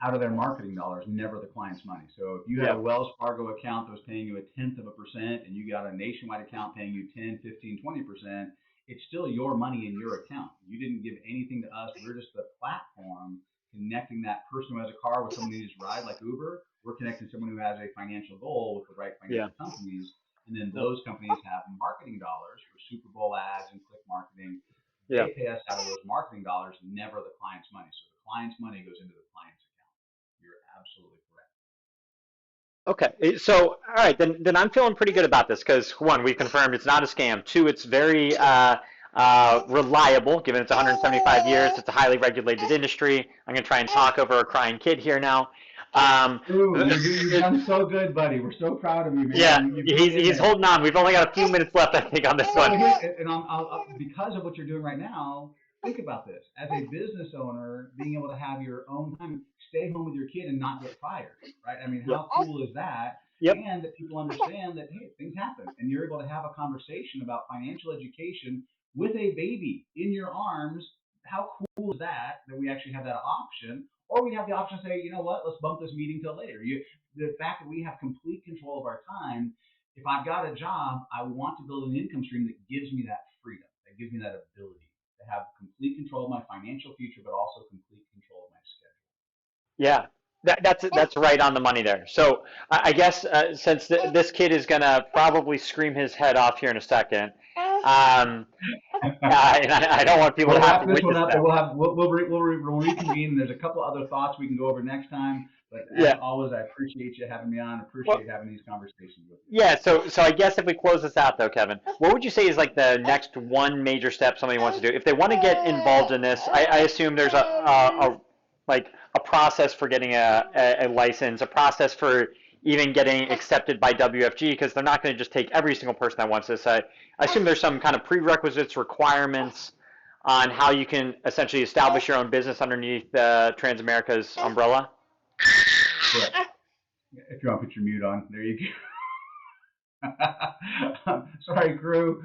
Out of their marketing dollars, never the client's money. So if you had a Yep. Wells Fargo account that was paying you a tenth of a percent and you got a nationwide account paying you 10, 15, 20%, it's still your money in your account. You didn't give anything to us. We're just the platform connecting that person who has a car with someone who needs a ride like Uber. We're connecting someone who has a financial goal with the right Yeah. financial companies. And then Yep. those companies have marketing dollars for Super Bowl ads and click marketing. Yeah. They pay us out of those marketing dollars, never the client's money. So the client's money goes into the client's account. You're absolutely correct. Okay. So, all right, then I'm feeling pretty good about this because one, we confirmed it's not a scam. Two, it's very reliable, given it's 175 years. It's a highly regulated industry. I'm going to try and talk over a crying kid here now. Um, Ooh, you've done so good, buddy. We're so proud of you, man. yeah, You've hung in he's there. holding on. We've only got a few minutes left, I think, on this Well, one. here, and because of what you're doing right now, think about this. As a business owner, being able to have your own time, stay home with your kid and not get fired, right? I mean, Yep. how cool is that? Yep. And that people understand that, hey, things happen. And you're able to have a conversation about financial education with a baby in your arms. How cool is that, that we actually have that option? Or we have the option to say, you know what, let's bump this meeting till later. The fact that we have complete control of our time, if I've got a job, I want to build an income stream that gives me that freedom, that gives me that ability to have complete control of my financial future, but also complete control of my schedule. Yeah, that's right on the money there. So I guess since this kid is gonna probably scream his head off here in a second, and I don't want people to We'll have wrap to this one witness up, and that. we'll reconvene. There's a couple other thoughts we can go over next time, but as Yeah. always, I appreciate you having me on. Well, Appreciate having these conversations with you. yeah. So I guess if we close this out though, Kevin, what would you say is like the next one major step somebody wants to do if they want to get involved in this? I assume there's a like a process for getting a license, a process for even getting accepted by WFG because they're not going to just take every single person that wants this. I assume there's some kind of prerequisites, requirements on how you can essentially establish your own business underneath Transamerica's umbrella. Correct. If you want to put your mute on, there you go. Sorry, crew.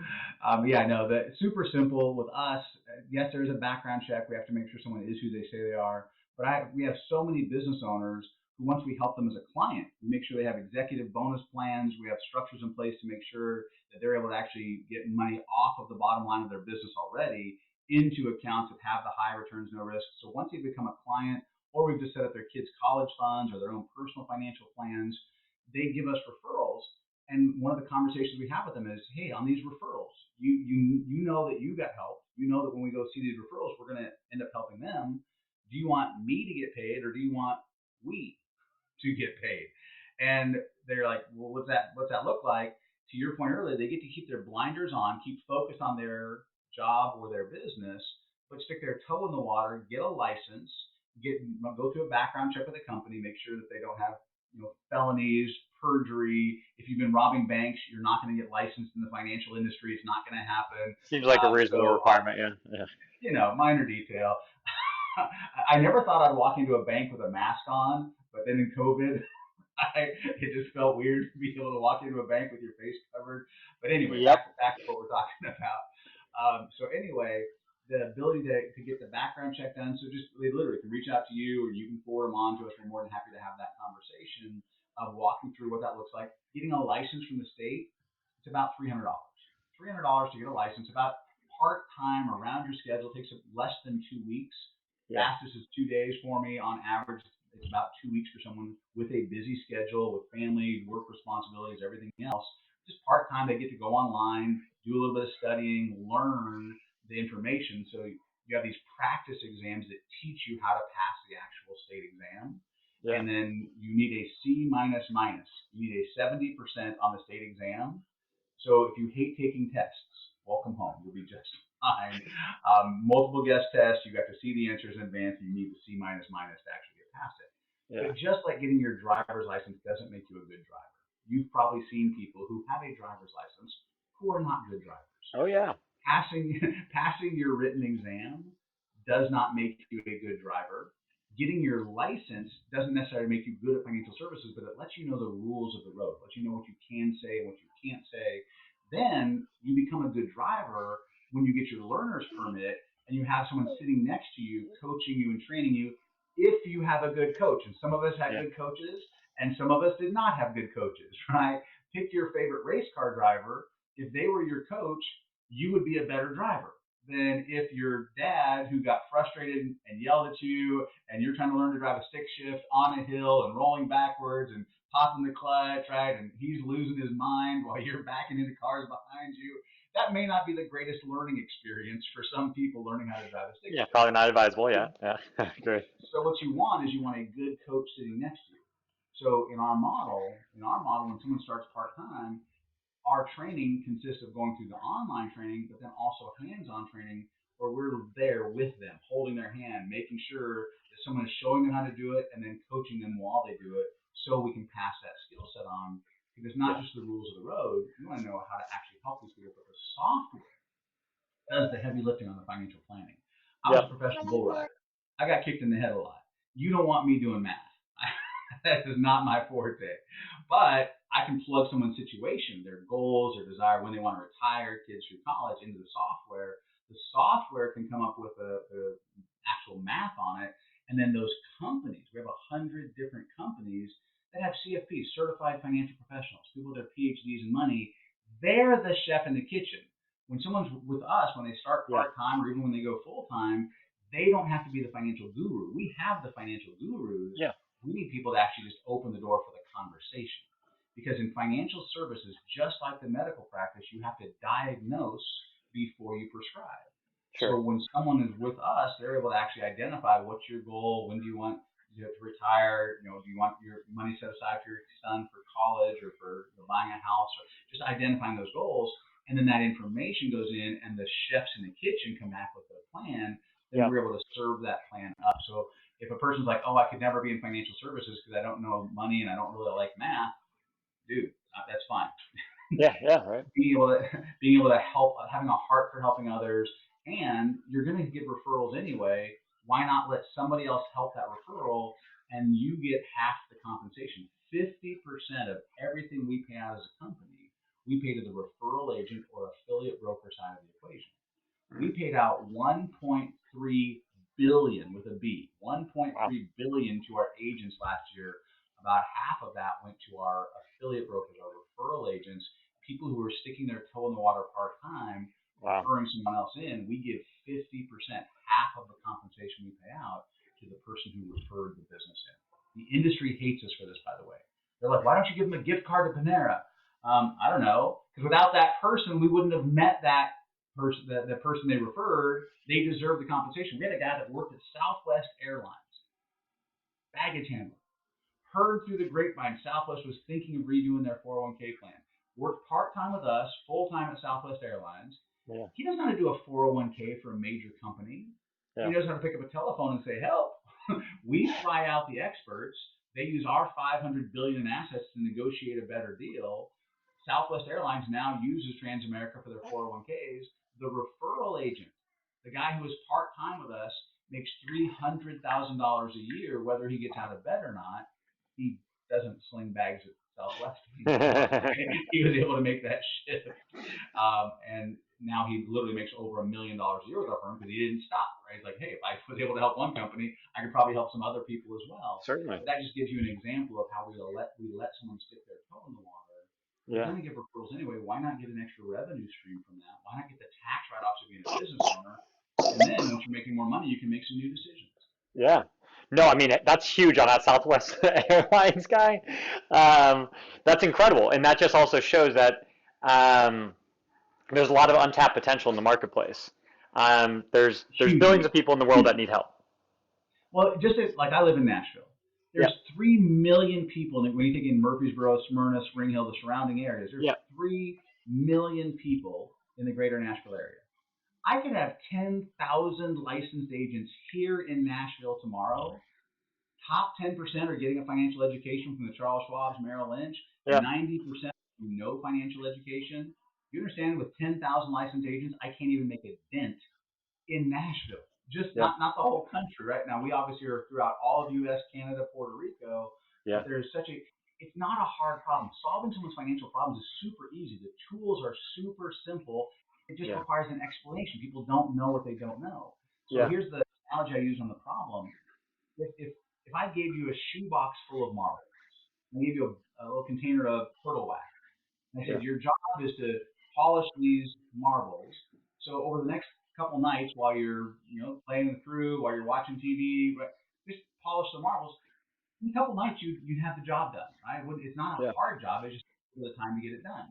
Yeah, no, the super simple with us. Yes, there is a background check. We have to make sure someone is who they say they are. But we have so many business owners who, once we help them as a client, we make sure they have executive bonus plans. We have structures in place to make sure that they're able to actually get money off of the bottom line of their business already into accounts that have the high returns, no risk. So once they become a client, or we've just set up their kids' college funds or their own personal financial plans, they give us referrals, and one of the conversations we have with them is, hey, on these referrals, you know that you got help. You know that when we go see these referrals, we're going to end up helping them. Do you want me to get paid, or do you want we to get paid? And they're like, well, what's that look like? To your point earlier, they get to keep their blinders on, keep focused on their job or their business, but stick their toe in the water, get a license, go through a background check with the company, make sure that they don't have felonies, perjury. If you've been robbing banks, you're not going to get licensed in the financial industry. It's not going to happen. Seems like a reasonable So, requirement. Yeah. Yeah. minor detail. I never thought I'd walk into a bank with a mask on, but then in COVID, it just felt weird to be able to walk into a bank with your face covered. But anyway, Yep. back to what we're talking about. So anyway, the ability to get the background check done. So just they literally can reach out to you, or you can forward them on to us. We're more than happy to have that conversation of walking through what that looks like. Getting a license from the state, it's about $300. $300 to get a license, about part time around your schedule. Takes less than 2 weeks. Yeah. Fastest is 2 days for me on average. It's about 2 weeks for someone with a busy schedule, with family, work responsibilities, everything else. Just part time, they get to go online, do a little bit of studying, learn the information. So you have these practice exams that teach you how to pass the actual state exam. Yeah. And then you need a C minus minus. You need a 70% on the state exam. So if you hate taking tests, welcome home. You'll be just fine. Multiple guest tests, you have to see the answers in advance. You need the C minus minus to actually get past it. Yeah. But just like getting your driver's license doesn't make you a good driver. You've probably seen people who have a driver's license who are not good drivers. Oh yeah. Passing passing your written exam does not make you a good driver. Getting your license doesn't necessarily make you good at financial services, but it lets you know the rules of the road, lets you know what you can say and what you can't say. Then you become a good driver when you get your learner's permit and you have someone sitting next to you, coaching you and training you if you have a good coach. And some of us had Yeah. good coaches and some of us did not have good coaches, right? Pick your favorite race car driver. If they were your coach, you would be a better driver than if your dad, who got frustrated and yelled at you, and you're trying to learn to drive a stick shift on a hill and rolling backwards and popping the clutch, right? And he's losing his mind while you're backing into cars behind you. That may not be the greatest learning experience for some people learning how to drive a stick Yeah. shift. Probably not advisable. Yeah. Yeah. Great. So what you want is you want a good coach sitting next to you. So in our model, when someone starts part time, our training consists of going through the online training, but then also hands-on training where we're there with them, holding their hand, making sure that someone is showing them how to do it and then coaching them while they do it so we can pass that skill set on. Because not Yeah. just the rules of the road, you want to know how to actually help these people, but the software does the heavy lifting on the financial planning. I was a Yep. professional bull rider. I got kicked in the head a lot. You don't want me doing math. That is not my forte. But I can plug someone's situation, their goals, their desire, when they want to retire, kids through college, into the software. The software can come up with the actual math on it. And then those companies, we have 100 different companies that have CFPs, certified financial professionals, people with their PhDs in money. They're the chef in the kitchen. When someone's with us, when they start Yeah. part time or even when they go full time, they don't have to be the financial guru. We have the financial gurus. Yeah. We need people to actually just open the door for the conversation. Because in financial services, just like the medical practice, you have to diagnose before you prescribe. Sure. So when someone is with us, they're able to actually identify what's your goal, when do you want to retire, do you want your money set aside for your son for college or for buying a house, or just identifying those goals. And then that information goes in and the chefs in the kitchen come back with a plan, then Yeah. we're able to serve that plan up. So if a person's like, oh, I could never be in financial services because I don't know money and I don't really like math, dude, that's fine. Yeah. Yeah. Right. Being able to help, having a heart for helping others, and you're going to get referrals anyway. Why not let somebody else help that referral, and you get half the compensation? 50% of everything we pay out as a company, we pay to the referral agent or affiliate broker side of the equation. We paid out 1.3 billion with a B, Wow. 1.3 billion to our agents last year. About half of that went to our affiliate brokers, our referral agents, people who are sticking their toe in the water part time, Wow. referring someone else in. We give 50%, half of the compensation we pay out to the person who referred the business in. The industry hates us for this, by the way. They're like, why don't you give them a gift card to Panera? I don't know, because without that person, we wouldn't have met that person, the person they referred. They deserve the compensation. We had a guy that worked at Southwest Airlines, baggage handler. Heard through the grapevine Southwest was thinking of redoing their 401k plan. Worked part time with us, full time at Southwest Airlines. Yeah. He doesn't know how to do a 401k for a major company. He Yeah. knows how to pick up a telephone and say, help. We fly out the experts. They use our 500 billion in assets to negotiate a better deal. Southwest Airlines now uses Transamerica for their 401ks. The referral agent, the guy who is part time with us, makes $300,000 a year, whether he gets out of bed or not. He doesn't sling bags at Southwest anymore. He was able to make that shift. And now he literally makes over $1 million a year with our firm because he didn't stop, right? He's like, hey, if I was able to help one company, I could probably help some other people as well. Certainly. But that just gives you an example of how we let someone stick their toe in the water. We're Yeah. going to give referrals anyway. Why not get an extra revenue stream from that? Why not get the tax write-offs of being a business owner? And then once you're making more money, you can make some new decisions. Yeah. No, I mean that's huge on that Southwest Airlines guy. Um, that's incredible, and that just also shows that um, there's a lot of untapped potential in the marketplace. There's billions Hugely, of people in the world that hugely. need help. Well, like I live in Nashville. Yeah, There's 3 million people. When you think in Murfreesboro, Smyrna, Spring Hill, the surrounding areas, there's yeah, 3 million people in the greater Nashville area. I could have 10,000 licensed agents here in Nashville tomorrow. Top 10% are getting a financial education from the Charles Schwab's, Merrill Lynch. yeah, 90% do no financial education. You understand, with 10,000 licensed agents, I can't even make a dent in Nashville. Just yeah, not the whole country, right? Now we obviously are throughout all of U.S., Canada, Puerto Rico, yeah, but there's such a it's not a hard problem. Solving someone's financial problems is super easy. The tools are super simple. It just yeah, requires an explanation. People don't know what they don't know. So yeah, here's the analogy I use on the problem. If I gave you a shoebox full of marbles, I gave you a little container of turtle wax, and I yeah, said, your job is to polish these marbles. So over the next couple nights, while you're playing through, while you're watching TV, right, just polish the marbles. In a couple nights, you'd have the job done. Right? It's not a yeah, hard job. It's just the time to get it done.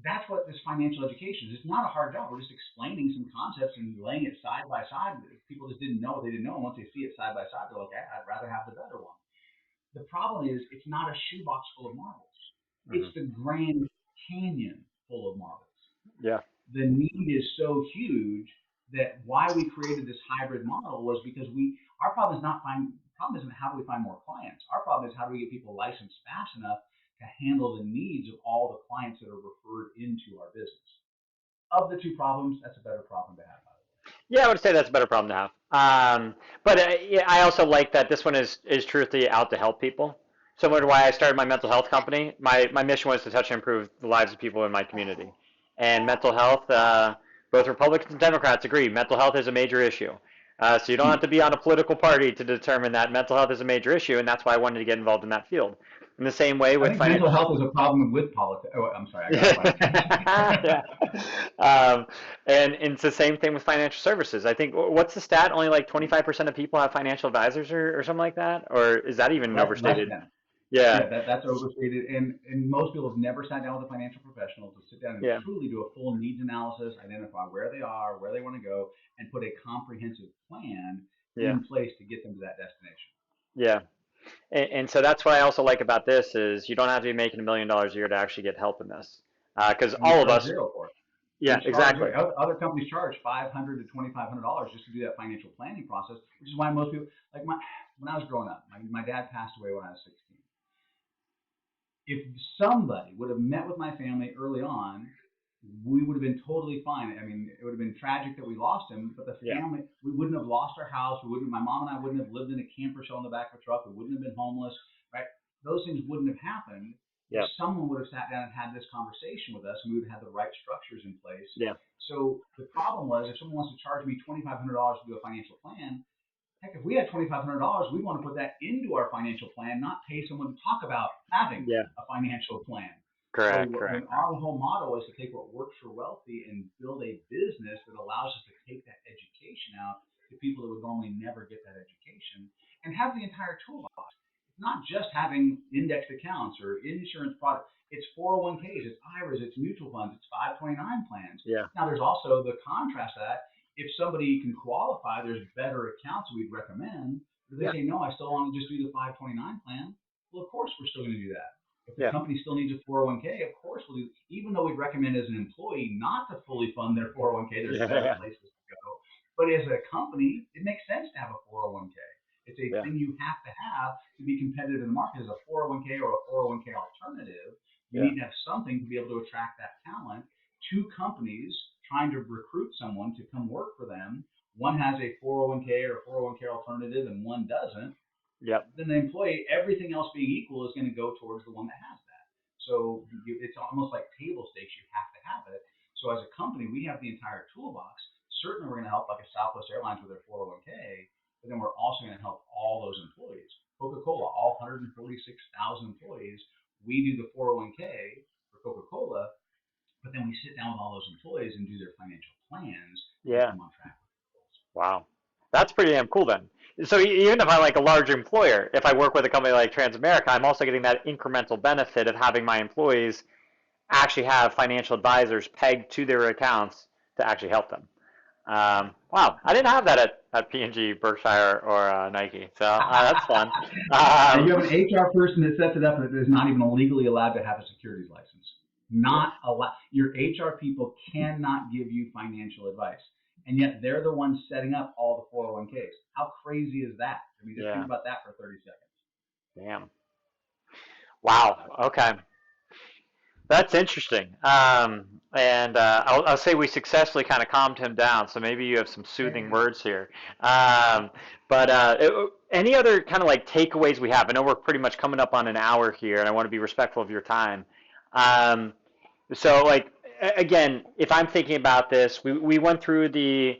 That's what this financial education is. It's not a hard job. We're just explaining some concepts and laying it side by side. People just didn't know what they didn't know. And once they see it side by side, they're like, I'd rather have the better one. The problem is it's not a shoebox full of marbles. hmm It's the Grand Canyon full of marbles. yeah, The need is so huge that why we created this hybrid model was because our problem is not find problem isn't how do we find more clients. Our problem is how do we get people licensed fast enough to handle the needs of all the clients that are referred into our business. Of the two problems, that's a better problem to have, by the way. yeah. I would say that's a better problem to have. But yeah, I also like that this one is truthfully out to help people. Similar to why I started my mental health company. My mission was to touch and improve the lives of people in my community. And mental health, both Republicans and Democrats agree, mental health is a major issue. So you don't have to Huge. be on a political party to determine that mental health is a major issue, and that's why I wanted to get involved in that field. In the same way I with think mental financial. health is a problem with politics. Oh, I'm sorry, I got off on a tangent. Yeah. Um, and it's the same thing with financial services. I think, what's the stat? Only like 25% of people have financial advisors or something like that? Or is that even Less overstated? than. Yeah. Yeah, that's overstated, and most people have never sat down with a financial professional to sit down and Yeah. truly do a full needs analysis, identify where they are, where they want to go, and put a comprehensive plan Yeah. in place to get them to that destination. Yeah. And so that's what I also like about this is you don't have to be making $1 million a year to actually get help in this. Because And we all of charge us, zero for it. yeah, We charge exactly. zero. Other companies charge $500 to $2,500 just to do that financial planning process, which is why most people like when I was growing up, my dad passed away when I was 16. If somebody would have met with my family early on, we would have been totally fine. I mean, it would have been tragic that we lost him, but the Yeah. family, we wouldn't have lost our house. We wouldn't, my mom and I wouldn't have lived in a camper shell in the back of a truck. We wouldn't have been homeless, right? Those things wouldn't have happened if Yeah. someone would have sat down and had this conversation with us and we would have had the right structures in place. Yeah. So the problem was if someone wants to charge me $2,500 to do a financial plan, heck, if we had $2,500, we'd want to put that into our financial plan, not pay someone to talk about having Yeah. a financial plan. So Correct. when Correct. our whole model is to take what works for wealthy and build a business that allows us to take that education out to people that would normally never get that education and have the entire toolbox. It's not just having indexed accounts or insurance products. It's 401ks, it's IRAs, it's mutual funds, it's 529 plans. Yeah. Now there's also the contrast to that. If somebody can qualify, there's better accounts we'd recommend. But if they Yeah. say, no, I still want to just do the 529 plan, well, of course we're still going to do that. If the Yeah. company still needs a 401k, of course we'll do. Even though we'd recommend as an employee not to fully fund their 401k, there's better Yeah. places to go. But as a company, it makes sense to have a 401k. It's a Yeah. thing you have to be competitive in the market. As a 401k or a 401k alternative, you Yeah. need to have something to be able to attract that talent. Two companies trying to recruit someone to come work for them. One has a 401k or 401k alternative, and one doesn't. Yep. Then the employee, everything else being equal, is going to go towards the one that has that. So it's almost like table stakes. You have to have it. So as a company, we have the entire toolbox. Certainly, we're going to help like a Southwest Airlines with their 401k, but then we're also going to help all those employees. Coca-Cola, all 146,000 employees, we do the 401k for Coca-Cola, but then we sit down with all those employees and do their financial plans to get Yeah. them on track with their goals. Wow. That's pretty damn cool then. So even if I'm like a large employer, if I work with a company like Transamerica, I'm also getting that incremental benefit of having my employees actually have financial advisors pegged to their accounts to actually help them. Wow, I didn't have that at P&G, Berkshire, or Nike, so that's fun. And Um, you have an HR person that sets it up that is not even legally allowed to have a securities license. Not allowed. Your HR people cannot give you financial advice, and yet they're the ones setting up all the 401ks. How crazy is that? I mean, just think yeah, about that for 30 seconds. damn. Wow. Okay. That's interesting. And I'll say we successfully kind of calmed him down. So maybe you have some soothing words here. Um, but any other kind of like takeaways we have? I know we're pretty much coming up on an hour here, and I want to be respectful of your time. Um, so like again, if I'm thinking about this, we went through the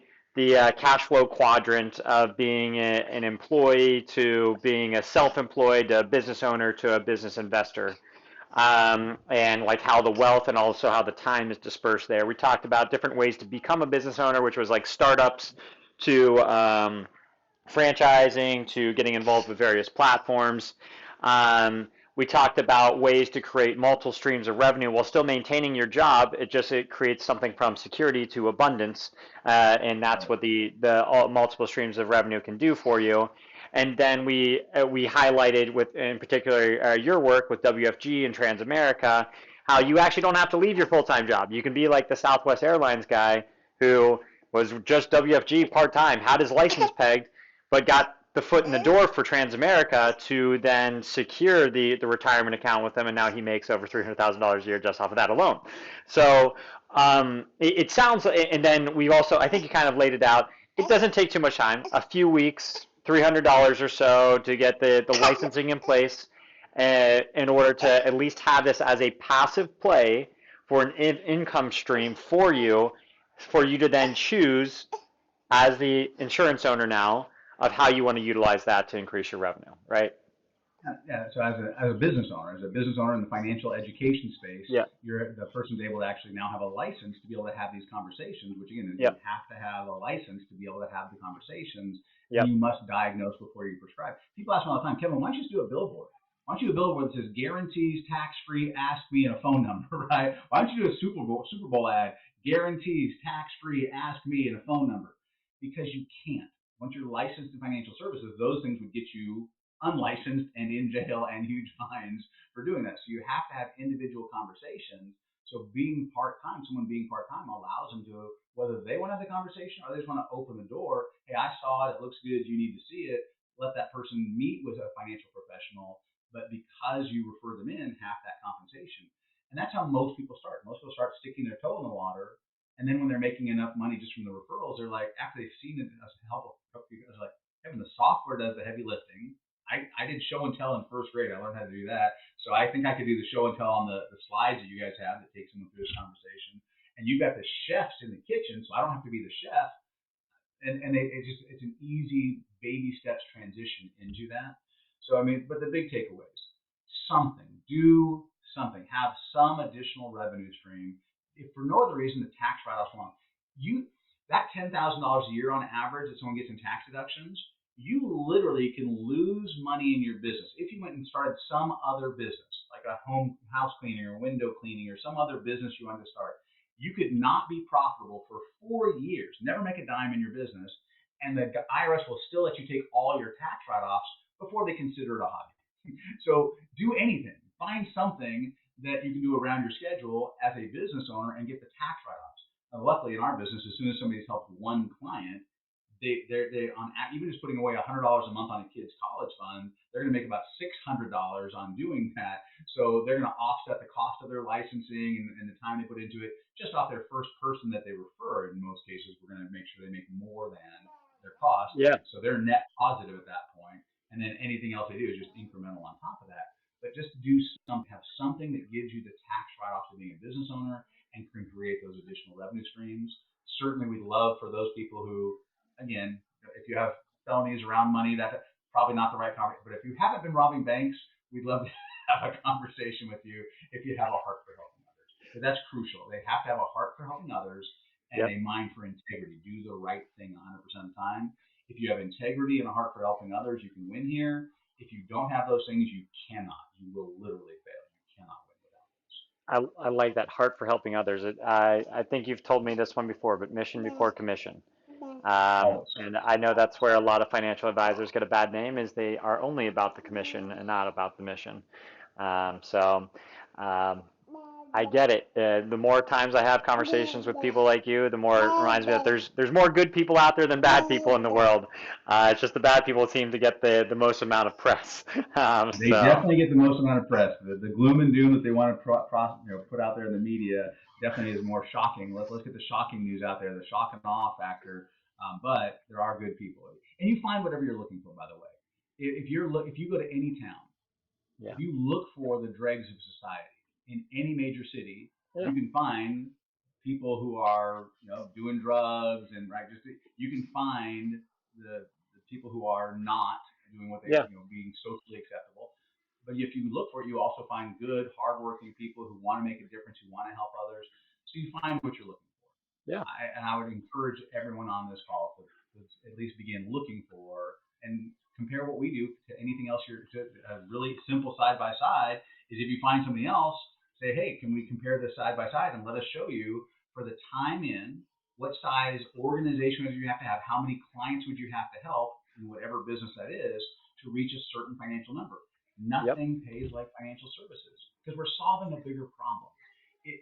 cash flow quadrant of being an employee to being a self-employed, to a business owner to a business investor, and like how the wealth and also how the time is dispersed there. We talked about different ways to become a business owner, which was like startups to franchising to getting involved with various platforms. We talked about ways to create multiple streams of revenue while still maintaining your job. It creates something from security to abundance, and that's Right. what the all, multiple streams of revenue can do for you. And then we highlighted with in particular your work with WFG and Transamerica, how you actually don't have to leave your full time job. You can be like the Southwest Airlines guy who was just WFG part time, had his license pegged, but got the foot in the door for Transamerica to then secure the retirement account with them, and now he makes over $300,000 a year just off of that alone. So it sounds, and then we also, I think you kind of laid it out. It doesn't take too much time, a few weeks, $300 or so to get the licensing in place in order to at least have this as a passive play for an income stream for you to then choose as the insurance owner now of how you want to utilize that to increase your revenue, right? Yeah, so as a business owner in the financial education space, Yeah. you're the person's able to actually now have a license to be able to have these conversations. Which again, you Yep. have to have a license to be able to have the conversations, and Yep. you must diagnose before you prescribe. People ask me all the time, Kevin, why don't you just do a billboard? Why don't you do a billboard that says guarantees tax free? Ask me and a phone number, right? Why don't you do a Super Bowl ad? Guarantees tax free? Ask me and a phone number. Because you can't. Once you're licensed in financial services, those things would get you unlicensed and in jail and huge fines for doing that. So you have to have individual conversations. So being part time, someone being part time allows them to, whether they want to have the conversation or they just want to open the door. Hey, I saw it. It looks good. You need to see it. Let that person meet with a financial professional. But because you refer them in, half that compensation. And that's how most people start. Most people start sticking their toe in the water. And then when they're making enough money just from the referrals, they're like, after they've seen it, help, they're like, Kevin, the software does the heavy lifting. I did show and tell in first grade. I learned how to do that. So I think I could do the show and tell on the slides that you guys have that take someone through this conversation. And you got the chefs in the kitchen, so I don't have to be the chef. And it's an easy baby steps transition into that. So I mean, but the big takeaways: something, do something, have some additional revenue stream. If for no other reason, the tax write-offs long. You that $10,000 a year on average that someone gets in tax deductions, you literally can lose money in your business if you went and started some other business, like a house cleaning or window cleaning or some other business you wanted to start. You could not be profitable for 4 years, never make a dime in your business, and the IRS will still let you take all your tax write-offs before they consider it a hobby. So do anything. Find something that you can do around your schedule as a business owner and get the tax write-offs. Now, luckily, in our business, as soon as somebody's helped one client, they on even just putting away $100 a month on a kid's college fund, they're going to make about $600 on doing that. So they're going to offset the cost of their licensing and the time they put into it just off their first person that they refer. In most cases, we're going to make sure they make more than their cost, Yeah. so they're net positive at that point. And then anything else they do is just incremental on top of that. But just have something that gives you the tax write-off to being a business owner and can create those additional revenue streams. Certainly, we'd love for those people who, again, if you have felonies around money, that's probably not the right conversation. But if you haven't been robbing banks, we'd love to have a conversation with you if you have a heart for helping others. Because that's crucial. They have to have a heart for helping others and Yep. a mind for integrity. Do the right thing 100% of the time. If you have integrity and a heart for helping others, you can win here. If you don't have those things, you cannot. You will literally fail. You cannot win without I like that heart for helping others. I think you've told me this one before, but mission before commission. those. Always. And I know that's where a lot of financial advisors get a bad name is they are only about the commission and not about the mission. So um, I get it. The more times I have conversations with people like you, the more it reminds me that there's more good people out there than bad people in the world. It's just the bad people seem to get the most amount of press. They definitely get the most amount of press. The gloom and doom that they want to put out there in the media definitely is more shocking. Let's get the shocking news out there, the shock and awe factor. But there are good people, and you find whatever you're looking for. By the way, if you go to any town, Yeah. if you look for the dregs of society in any major city, Yeah. you can find people who are doing drugs and right. Just you can find the people who are not doing what they Yeah. being socially acceptable. But if you look for it, you also find good, hardworking people who want to make a difference, who want to help others. So you find what you're looking for. Yeah. And I would encourage everyone on this call to at least begin looking for and compare what we do to anything else. A really simple side by side is if you find somebody else, say, hey, can we compare this side by side and let us show you for the time in what size organization would you have to have, how many clients would you have to help in whatever business that is to reach a certain financial number. Yep. Nothing pays like financial services because we're solving a bigger problem. It,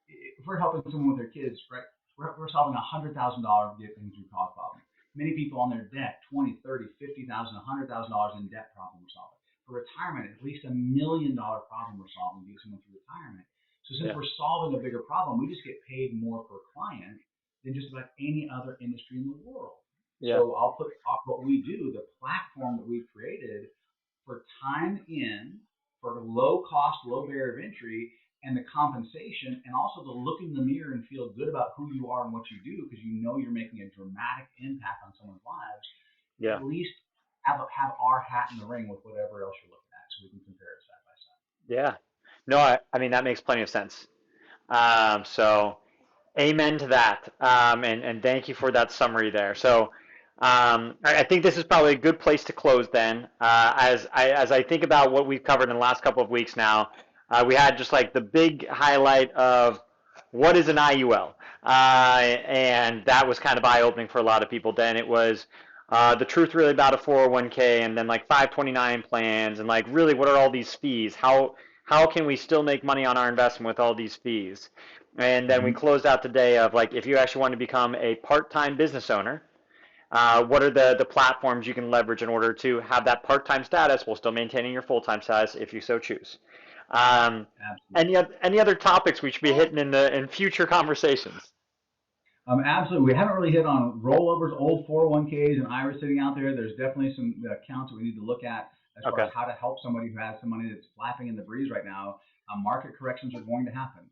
if we're helping someone with their kids, right, we're solving $100,000 getting through college problem. Many people on their debt, 20, 30, 50,000, $100,000 in debt problem we're solving. For retirement, at least $1 million problem we're solving to get someone through retirement. So since Yeah. we're solving a bigger problem, we just get paid more per client than just about any other industry in the world. Yeah. So I'll put what we do, the platform that we've created for time in, for low cost, low barrier of entry, and the compensation, and also the look in the mirror and feel good about who you are and what you do because you know you're making a dramatic impact on someone's lives. Yeah. At least have our hat in the ring with whatever else you're looking at, so we can compare it side by side. Yeah. No, I mean that makes plenty of sense. So amen to that. And thank you for that summary there. So I think this is probably a good place to close then. As I think about what we've covered in the last couple of weeks now, we had just like the big highlight of what is an IUL, and that was kind of eye opening for a lot of people. Then it was the truth really about a 401k, and then like 529 plans, and like really what are all these fees? How can we still make money on our investment with all these fees? And then we Mm-hmm. closed out the day of like, if you actually want to become a part-time business owner, what are the platforms you can leverage in order to have that part-time status while still maintaining your full-time status if you so choose? Um, Absolutely. any other topics we should be hitting in future conversations? Absolutely. We haven't really hit on rollovers, old 401ks, and IRAs sitting out there. There's definitely some accounts that we need to look at as far as Okay. how to help somebody who has some money that's flapping in the breeze right now. Market corrections are going to happen.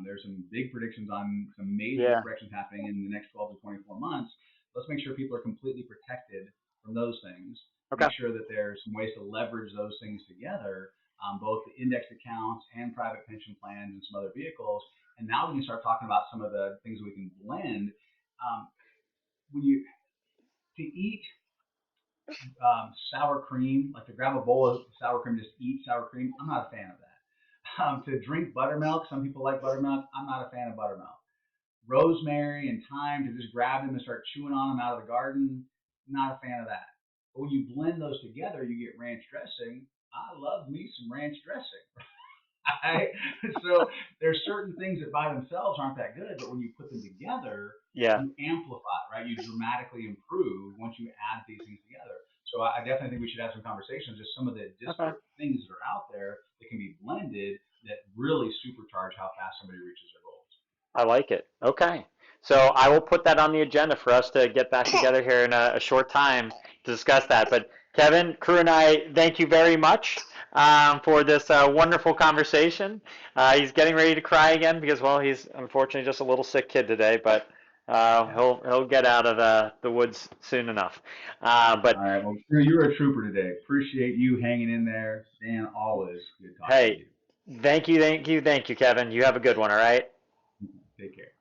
There's some big predictions on some major Yeah. corrections happening in the next 12 to 24 months. Let's make sure people are completely protected from those things. Okay. Make sure that there's some ways to leverage those things together, both the indexed accounts and private pension plans and some other vehicles. And now we can start talking about some of the things we can blend. When you to eat sour cream, like to grab a bowl of sour cream, just eat sour cream. I'm not a fan of that. To drink buttermilk, some people like buttermilk. I'm not a fan of buttermilk. Rosemary and thyme, to just grab them and start chewing on them out of the garden. Not a fan of that. But when you blend those together, you get ranch dressing. I love me some ranch dressing. Right? So there's certain things that by themselves aren't that good, but when you put them together, Yeah. you amplify, right? You dramatically improve once you add these things together. So I definitely think we should have some conversations, just some of the Okay. disparate things that are out there that can be blended that really supercharge how fast somebody reaches their goals. I like it. Okay. So I will put that on the agenda for us to get back together here in a short time to discuss that. But Kevin, crew, and I thank you very much for this wonderful conversation. He's getting ready to cry again because, well, he's unfortunately just a little sick kid today, but Yeah. he'll get out of the woods soon enough. All But right. Well, Drew, you were a trooper today. Appreciate you hanging in there. Dan, always good talking with hey, you. thank you, Kevin. You have a good one. All right. Take care.